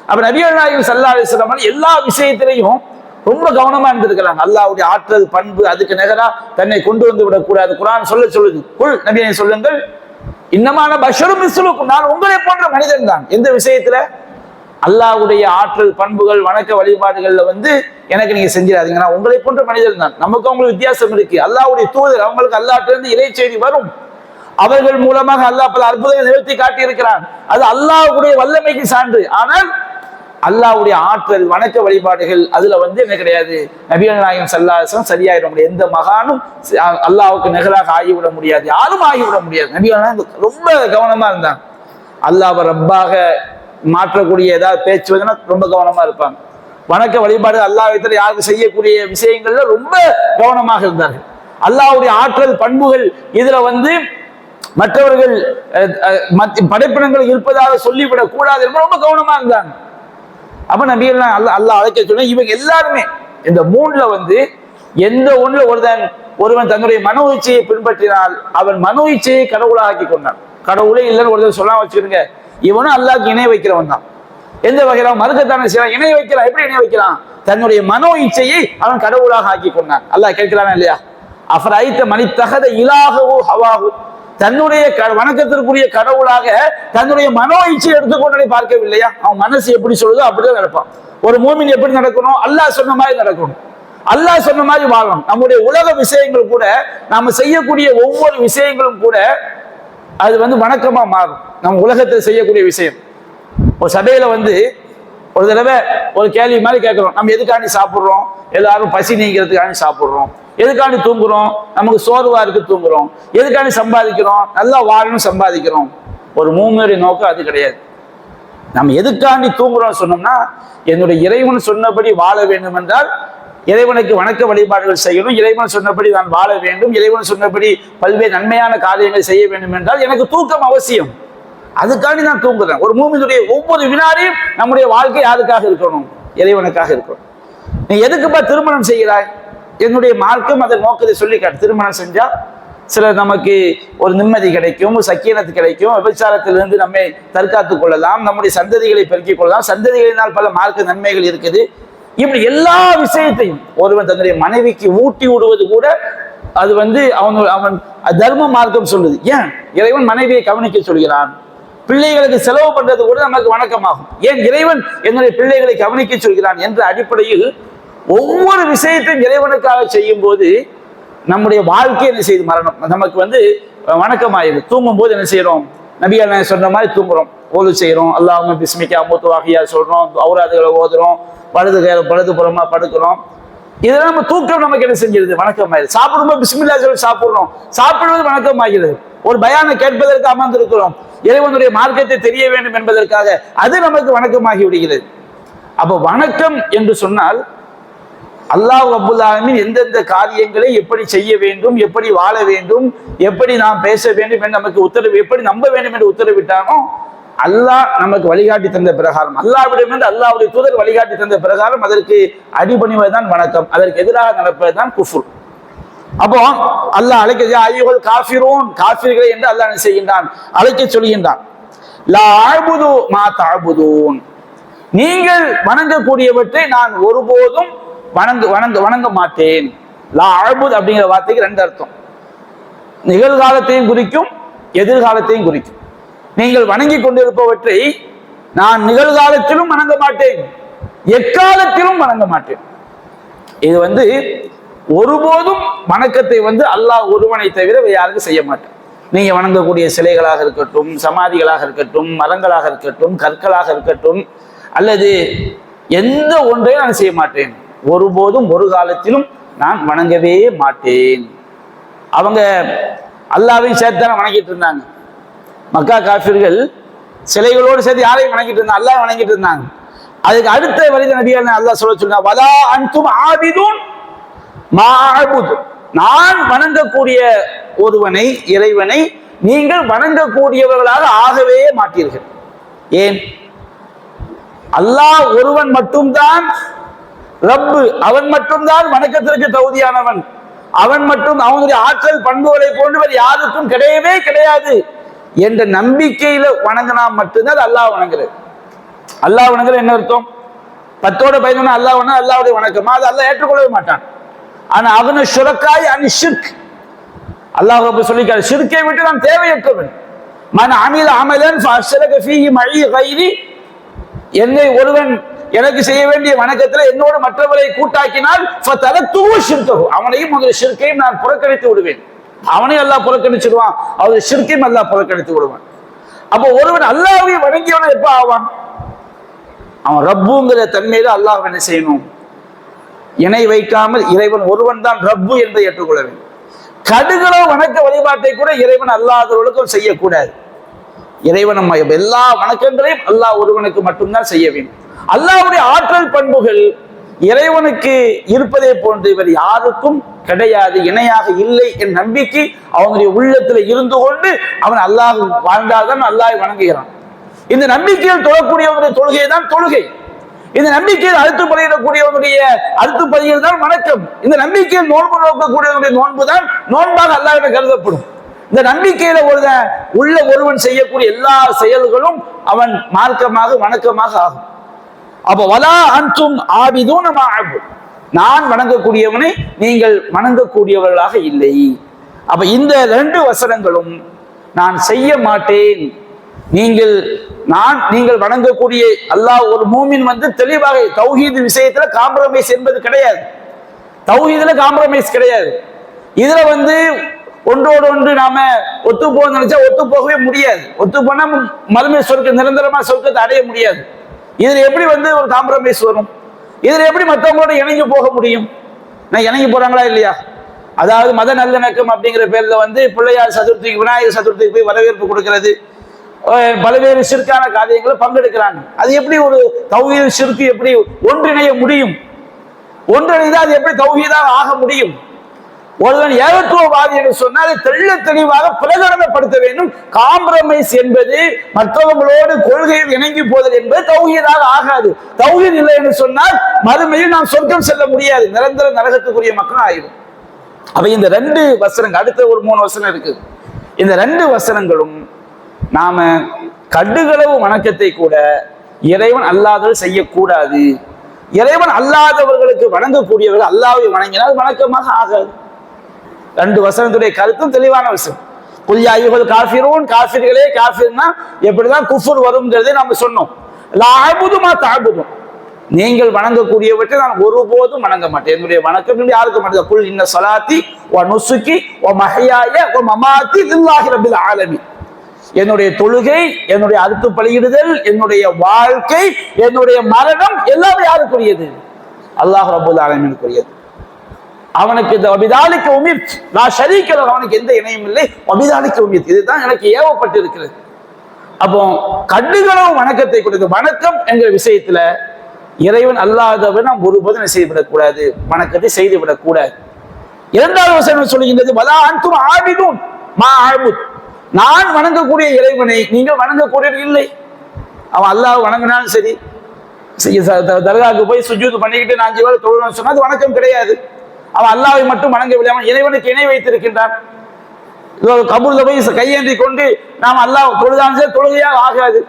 அப்ப நபிகள் நாயகம் ஸல்லல்லாஹு அலைஹி வஸல்லம் எல்லா விஷயத்திலையும் ரொம்ப கவனமா இருந்திருக்கிறாங்க. அல்லாஹ்வுடைய ஆற்றல் பண்பு அதுக்கு நிகரா தன்னை கொண்டு வந்து விடக்கூடாது. குர்ஆன் சொல்லுது, குல் நபியை சொல்லுங்கள், இன்னமான பஷரும் மிஸ்லுக்கும், நான் உங்களை போன்ற மனிதன் தான். எந்த விஷயத்துல? அல்லாஹ்வுடைய ஆற்றல் பண்புகள் வணக்க வழிபாடுகள்ல வந்து எனக்கு நீங்க செஞ்சிடாதீங்க, நான் உங்களை போன்ற மனிதன் தான். நமக்கு அவங்களுக்கு வித்தியாசம் இருக்கு. அல்லாஹ்வுடைய தூதர், அவங்களுக்கு அல்லாஹ்விலிருந்து இறை செய்தி வரும், அவர்கள் மூலமாக அல்லாஹ் பல அற்புதங்களை நிகழ்த்தி காட்டி இருக்கிறான், அது அல்லாஹ்வுடைய வல்லமைக்கு சான்று. ஆனால் அல்லாஹ்வுடைய ஆற்றல் வணக்க வழிபாடுகள் அதுல வந்து என்ன கிடையாது, நபிகள் நாயகம் ஸல்லல்லாஹு அலைஹி வஸல்லம் சரியாயிட முடியாது. எந்த மகானும் அல்லாஹ்வுக்கு நிகராக ஆகிவிட முடியாது, யாரும் ஆகிவிட முடியாது. நபிகள் நாயகம் ரொம்ப கவனமா இருந்தாங்க. அல்லாஹ்வை ரப்பாக மாற்றக்கூடிய ஏதாவது பேச்சு வந்து ரொம்ப கவனமா இருப்பாங்க. வணக்க வழிபாடு அல்லாஹ்விடத்தில் யாருக்கு செய்யக்கூடிய விஷயங்கள்ல ரொம்ப கவனமாக இருந்தார்கள். அல்லாஹ்வுடைய ஆற்றல் பண்புகள் இதுல வந்து மற்றவர்கள் படைப்பினங்கள் இருப்பதாக சொல்லிவிடக் கூடாது என்று ரொம்ப கவனமா இருந்தாங்க. அப்ப நபிகள் அல்லாஹ் அழைக்க சொன்ன இவங்க எல்லாருமே இந்த மூணுல வந்து எந்த ஒண்ணுல ஒருவன் தன்னுடைய மனோ இச்சையை பின்பற்றினால் அவன் மனோ இச்சையை கடவுளாக ஆக்கி கொண்டான். கடவுளே இல்லைன்னு ஒருத்தர் சொல்லாம வச்சுருங்க, இவனும் அல்லாஹ்க்கு இணை வைக்கிறவன் தான். எந்த வகையில மறுக்கத்தானே செய்யலாம், இணை வைக்கலாம். எப்படி இணை வைக்கலாம்? தன்னுடைய மனோ இச்சையை அவன் கடவுளாக ஆக்கி கொண்டான். அல்லாஹ் கேட்கிறானா இல்லையா? அஃபரைத மனித்தஹத இலாஹு ஹவாஹு, தன்னுடைய வணக்கத்திற்குரிய கடவுளாக தன்னுடைய மனோ இச்சையை எடுத்துக்கொண்டதை பார்க்கவில்லையா? அவன் மனசு எப்படி சொல்லுதோ அப்படிதான் நடப்பான். ஒரு மூமின் எப்படி நடக்கணும்? அல்லாஹ் சொன்ன மாதிரி நடக்கணும், அல்லாஹ் சொன்ன மாதிரி வாழணும். நம்முடைய உலக விஷயங்கள் கூட, நாம செய்யக்கூடிய ஒவ்வொரு விஷயங்களும் கூட அது வந்து வணக்கமா மாறும். நம்ம உலகத்தில் செய்யக்கூடிய விஷயம். ஒரு சபையில வந்து ஒரு தடவை ஒரு கேள்வி மாதிரி கேட்கிறோம், நம்ம எதுக்காண்டி சாப்பிட்றோம்? எல்லாரும் பசி நீங்கிறதுக்காண்டி சாப்பிட்றோம். எதுக்காண்டி தூங்குறோம்? நமக்கு சோர்வா இருக்கு தூங்குறோம். எதுக்காண்டி சம்பாதிக்கிறோம்? நல்லா வாழணும் சம்பாதிக்கிறோம். ஒரு மூமினுடைய நோக்கம் அது கிடையாது. நம்ம எதுக்காண்டி தூங்குறோம் சொன்னோம்னா, என்னுடைய இறைவன் சொன்னபடி வாழ வேண்டும் என்றால் இறைவனுக்கு வணக்க வழிபாடுகள் செய்யணும், இறைவன் சொன்னபடி நான் வாழ வேண்டும், இறைவன் சொன்னபடி பல்வேறு நன்மையான காரியங்களை செய்ய வேண்டும் என்றால் எனக்கு தூக்கம் அவசியம். அதுக்காண்டி நான் தூங்குறேன். ஒரு மூமினுடைய ஒவ்வொரு வினாடியும் நம்முடைய வாழ்க்கை யாருக்காக இருக்கணும்? இறைவனுக்காக இருக்கணும். நீ எதுக்குப்பா திருமணம் செய்கிறாய்? என்னுடைய மார்க்கம் அதை நோக்கத்தை சொல்லி காட்டு. திருமணம் செஞ்சா சில நமக்கு ஒரு நிம்மதி கிடைக்கும், ஒரு சக்கீனத்து கிடைக்கும், விபச்சாரத்திலிருந்து நம்மை தற்காத்துக் கொள்ளலாம், நம்முடைய சந்ததிகளை பெருக்கிக் கொள்ளலாம், சந்ததிகளினால் பல மார்க்க நன்மைகள் இருக்குது. இப்படி எல்லா விஷயத்தையும் ஒருவன் தன்னுடைய மனைவிக்கு ஊட்டி விடுவது கூட அது வந்து அவன் தர்ம மார்க்கம் சொல்லுது. ஏன் இறைவன் மனைவியை கவனிக்க சொல்கிறான்? பிள்ளைகளுக்கு செலவு பண்றது கூட நமக்கு வணக்கமாகும். ஏன் இறைவன் என்னுடைய பிள்ளைகளை கவனிக்க சொல்கிறான் என்ற அடிப்படையில் ஒவ்வொரு விஷயத்தையும் இறைவனுக்காக செய்யும் போது நம்முடைய வாழ்க்கை என்ன செய்து மரணம் நமக்கு வந்து வணக்கமாயிடுது. தூங்கும் போது என்ன செய்யறோம்? நபிகள் சொன்ன மாதிரி தூங்குறோம், ஓது செய்யறோம், அல்லாஹும்ம பிஸ்மிகா மூத்து வாகியா சொல்றோம், ஔராதுகளை ஓதுறோம், வலது புறமா படுக்கிறோம். இதெல்லாம் நம்ம தூக்கம் நமக்கு என்ன செஞ்சிருது? வணக்கமாயிருது. சாப்பிடும்போது பிஸ்மில்லா சொல்லி சாப்பிடுறோம், சாப்பிடுவது வணக்கமாகிறது. ஒரு பயானை கேட்பதற்கு அமர்ந்திருக்கிறோம், இறைவனுடைய மார்க்கத்தை தெரிய வேண்டும் என்பதற்காக, அது நமக்கு வணக்கமாகி விடுகிறது. அப்ப வணக்கம் என்று சொன்னால் அல்லாஹ் ரப்புல் ஆலமீன் எந்தெந்த காரியங்களை எப்படி செய்ய வேண்டும், எப்படி வாழ வேண்டும், எப்படி நாம் பேச வேண்டும் என்று நமக்கு உத்தரவு, எப்படி நம்ப வேண்டும் என்று உத்தரவிட்டானோ அல்லாஹ் நமக்கு வழிகாட்டி தந்த பிரகாரம், அல்லாஹ்விடமிருந்து அல்லாஹ்வுடைய தூதர் வழிகாட்டி தந்த பிரகாரம் அதற்கு அடிபணிவதுதான் வணக்கம், அதற்கு எதிராக நடப்பதுதான் குஃப்ர். அப்போ அல்லாஹ் அழைக்க அய்யுஹல் காஃபிரூன், காஃபிர்களை என்று அல்லாஹ் செய்கின்றான், அழைக்க சொல்கின்றான். லா அஅ்புது மா தஅ்புதூன், நீங்கள் வணங்கக்கூடியவற்றை நான் ஒருபோதும் வணங்க மாட்டேன். லா அஅ்புத் அப்படிங்கிற வார்த்தைக்கு ரெண்டு அர்த்தம். நிகழ்காலத்தையும் குறிக்கும், எதிர்காலத்தையும் குறிக்கும். நீங்கள் வணங்கி கொண்டிருப்பவற்றை நான் நிகழ்காலத்திலும் வணங்க மாட்டேன், எக்காலத்திலும் வணங்க மாட்டேன். இது ஒருபோதும் வணக்கத்தை அல்லாஹ் ஒருவனை தவிர யாருக்கும் செய்ய மாட்டேன். நீங்க வணங்கக்கூடிய சிலைகளாக இருக்கட்டும், சமாதிகளாக இருக்கட்டும், மரங்களாக இருக்கட்டும், கற்களாக இருக்கட்டும், அல்லது எந்த ஒன்றையும் நான் செய்ய மாட்டேன். ஒருபோதும் ஒரு காலத்திலும் நான் வணங்கவே மாட்டேன். அவங்க அல்லாவையும் சேர்த்தான வணங்கிட்டு இருந்தாங்க. மக்கா காஃபிர்கள் சிலைகளோடு சேர்த்து யாரையும் வணங்கிட்டு இருந்தாங்க? அல்லாஹ் வணங்கிட்டு இருந்தாங்க. அதுக்கு அடுத்த வரித நபிகள் அல்லாஹ் சொல்ல சொன்னா, வலா அன்தும் ஆபிதுன் மா அஅ்புது, நான் வணங்கக்கூடிய ஒருவனை, இறைவனை நீங்கள் வணங்கக்கூடியவர்களாக ஆகவே மாட்டீர்கள். ஏன்? அல்லாஹ் ஒருவன் மட்டும்தான் ரப்பு, அவன் மட்டும்தான் வணக்கத்திற்கு தகுதியானவன், அவன் மட்டும் அவனுடைய ஆற்றல் பண்புகளை போன்றவர் யாருக்கும் கிடையவே கிடையாது என்ற நம்பிக்கையில வணங்கினா மட்டும்தான் அல்லாஹ் வணங்குறது. அல்லாஹ் வணங்குறது என்ன அர்த்தம்? 10ஓட 11 அல்லாஹ் வணங்க அல்லாஹ்வுடைய வணக்கமா? அது அல்லாஹ் ஏற்றுக்கொள்ளவே மாட்டான். ஆனா அவனு ஷுரக்காய் அனி ஷிர்க், அல்லாஹ் சொல்லிக்காரு, ஷிர்க்கை விட்டு நாம் தேவையற்றவன். மன் அமில அமலன் ஃபஅஷ்ரக ஃபீஹி மஇ கைரி, என்னை ஒருவன் எனக்கு செய்ய வேண்டிய வணக்கத்தில் என்னோடு மற்றவரை கூட்டாக்கினால் ஃபதரத்துஹு ஷிர்கஹு, அவனையும் அந்த ஷிர்க்கையும் நான் புறக்கணித்து விடுவேன். அவனையும் அல்லாஹ் புறக்கணிச்சிடுவான், அவருடைய ஷிர்க்கையும் அல்லாஹ் புறக்கணித்து விடுவான். அப்போ ஒருவன் அல்லாஹ்வை வணங்கியவன் எப்ப ஆவான்? அவன் ரப்புங்கிற தன்மையில அல்லாஹ் என்ன செய்யணும்? இணை வைக்காமல் இறைவன் ஒருவன் தான் ரப்பு என்பதை ஏற்றுக்கொள்ள வேண்டும். கடுகளோ வணக்க வழிபாட்டை கூட இறைவன் அல்லாதவர்களுக்கும் செய்யக்கூடாது. இறைவன் நம்ம எல்லா வணக்கங்களையும் அல்லாஹ் ஒருவனுக்கு மட்டும்தான் செய்ய வேண்டும். அல்லாஹ்வுடைய ஆற்றல் பண்புகள் இறைவனுக்கு இருப்பதை போன்று இவர் யாருக்கும் கிடையாது, இணையாக இல்லை என் நம்பிக்கை அவனுடைய உள்ளத்துல இருந்து கொண்டு அவன் அல்லாஹ் வாழ்ந்தால்தான் அல்லாஹ் வணங்குகிறான். இந்த நம்பிக்கையில் தொழக்கூடியவனுடைய தொழுகை தான் தொழுகை. இந்த நம்பிக்கையில் அழுத்து பலியிடக்கூடியவனுடைய அழுத்து பலியில் தான் வணக்கம். இந்த நம்பிக்கையில் நோன்பு நோக்கக்கூடியவனுடைய நோன்பு தான் நோன்பாக அல்லாஹ்விடம் கருதப்படும். இந்த நம்பிக்கையில ஒருவன் செய்யக்கூடிய எல்லா செயல்களும் அவன் மார்க்கமாக வணக்கமாக ஆகும். அப்ப வலா அன்தும் ஆபிதுன மா அஅ்புது, நான் வணங்கக்கூடியவனை நீங்கள் வணங்கக்கூடியவர்களாக இல்லை. அப்ப இந்த 2 வசனங்களும் நான் செய்ய மாட்டேன், நீங்கள் வணங்கக்கூடிய அல்லாஹ் ஒரு மூமின் தெளிவாக தௌஹீத் விஷயத்துல காம்ப்ரமைஸ் என்பது கிடையாது. தௌஹீதுல காம்ப்ரமைஸ் கிடையாது. இதுல ஒன்றோடு ஒன்று நாம ஒத்து போக நினைச்சா ஒத்து போகவே முடியாது. ஒத்து போனா மறுமை சொர்க்க நிரந்தரமா சொர்க்கத்தை அடைய முடியாது. இதுல எப்படி ஒரு காம்ப்ரமைஸ் வரும்? இதுல எப்படி மற்றவங்களோட இணங்கி போக முடியும்? நான் இணங்கி போறாங்களா இல்லையா? அதாவது மத நல்லிணக்கம் அப்படிங்கிற பேர்ல பிள்ளையார் சதுர்த்திக்கு, விநாயகர் சதுர்த்திக்கு போய் வரவேற்பு கொடுக்கிறது, பல்வேறு ஷிர்கான காரியங்களை பங்கெடுக்கிறாங்க. அது எப்படி ஒரு தௌஹீத் ஷிர்க் எப்படி ஒன்றிணைய முடியும்? ஒன்றிணைந்தால் அது எப்படி தௌஹீதாக ஆக முடியும்? ஒருவன் ஏகத்துவவாதி என்று சொன்னால் தெள்ள தெளிவாக பிரகடனப்படுத்த வேண்டும். காம்ப்ரமைஸ் என்பது மற்றவங்களோடு கொள்கையில் இணங்கி போதல் என்பது தௌஹீதாக ஆகாது. தௌஹீத் இல்லை என்று சொன்னால் மறுமையில் நாம் சொர்க்கம் செல்ல முடியாது, நிரந்தர நரகத்துக்குரிய மக்கள் ஆயிடும். அப்ப இந்த 2 வசனங்கள், அடுத்த ஒரு 3 வசனம் இருக்கு. இந்த 2 வசனங்களும் நாம கடுகளவு வணக்கத்தை கூட இறைவன் அல்லாதவர்கள் செய்யக்கூடாது. இறைவன் அல்லாதவர்களுக்கு வணங்கக்கூடியவர்கள் அல்லாஹ்வை வணங்கினால் வணக்கமாக ஆகாது. 2 வசனத்துடைய கருத்தும் தெளிவான விஷயம். குல் யா அய்யுஹல் காஃபிரூன், காஃபிர்களே, காஃபிர்னா எப்படிதான் குஃபர் வரும்ங்கிறதை நம்ம சொன்னோம். லா அஅ்புது மா தஅ்புதுன், நீங்கள் வணங்கக்கூடியவற்றை நான் ஒருபோதும் வணங்க மாட்டேன். என்னுடைய வணக்கம் யாருக்கு மட்டும்? குல் இன்ன ஸலாத்தி வ நுசுகி வ மஹ்யாய வ மமாத்தி லில்லாஹி ரப்பில் ஆலமீன், என்னுடைய தொழுகை, என்னுடைய அறுத்து பலியிடுதல், என்னுடைய வாழ்க்கை, என்னுடைய மரணம் எல்லாமே யாருக்குரியது? அல்லாஹ் ரப்புல் ஆலமீனுக்குரியது. அவனுக்கு இந்த வபிதாலிக்க உமிர்த் லா ஷரீக லஹு, அவனுக்கு எந்த இணையும் இல்லை. வபிதாலிக்க உமிர்த், இதுதான் எனக்கு ஏவப்பட்டு இருக்கிறது. அப்போ கடுகளவு வணக்கத்தை கொடுத்து, வணக்கம் என்கிற விஷயத்துல இறைவன் அல்லாதவன் நாம் ஒருபோதும் செய்துவிடக்கூடாது, வணக்கத்தை செய்துவிடக் கூடாது. 2வது வசனம் சொல்லுகின்றது, வலா அன்தும் ஆபிதுன் மா அஅ்புது, நான் வணங்கக்கூடிய இறைவனை நீங்கள் வணங்கக்கூடியது இல்லை. அவன் அல்லாஹ் வணங்கினாலும் சரி, தர்காவுக்கு போய் சுஜூத் பண்ணிக்கிட்டு நான் 5 வேளை தொழுவேன்னு சொன்னா அது வணக்கம் கிடையாது. அவன் அல்லாஹ்வை மட்டும் வணங்கவில்லை, அவன் இறைவனுக்கு இணை வைத்திருக்கின்றான். கபூர்ல போய் கையேந்தி கொண்டு நாம் அல்லாஹ் தொழுதாலும் சரி தொழுகையாக ஆகாது.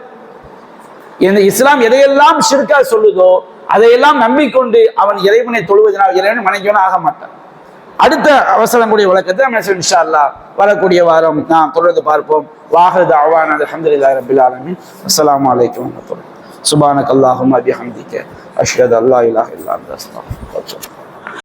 இந்த இஸ்லாம் எதையெல்லாம் ஷிர்கா சொல்லுதோ அதையெல்லாம் நம்பிக்கொண்டு அவன் இறைவனை தொழுவதனால் இறைவனை வணங்கியவன் ஆக மாட்டான். அடுத்த அவசரங்களுடைய விளக்கத்தை நம்ம இன்ஷா அல்லாஹ் வரக்கூடிய வாரம் நாம் தொடர்ந்து பார்ப்போம். வாஹிரு தஅவானா அல்ஹம்துலில்லாஹி ரப்பில் ஆலமீன். அஸ்ஸலாமு அலைக்கும் வரஹ்மத்துல்லாஹி சுப்ஹானக அல்லாஹும்ம பிஹம்திக அஷ்ஹது அல்லா இலாஹா இல்லா அன்த அஸ்தக்ஃபிருக.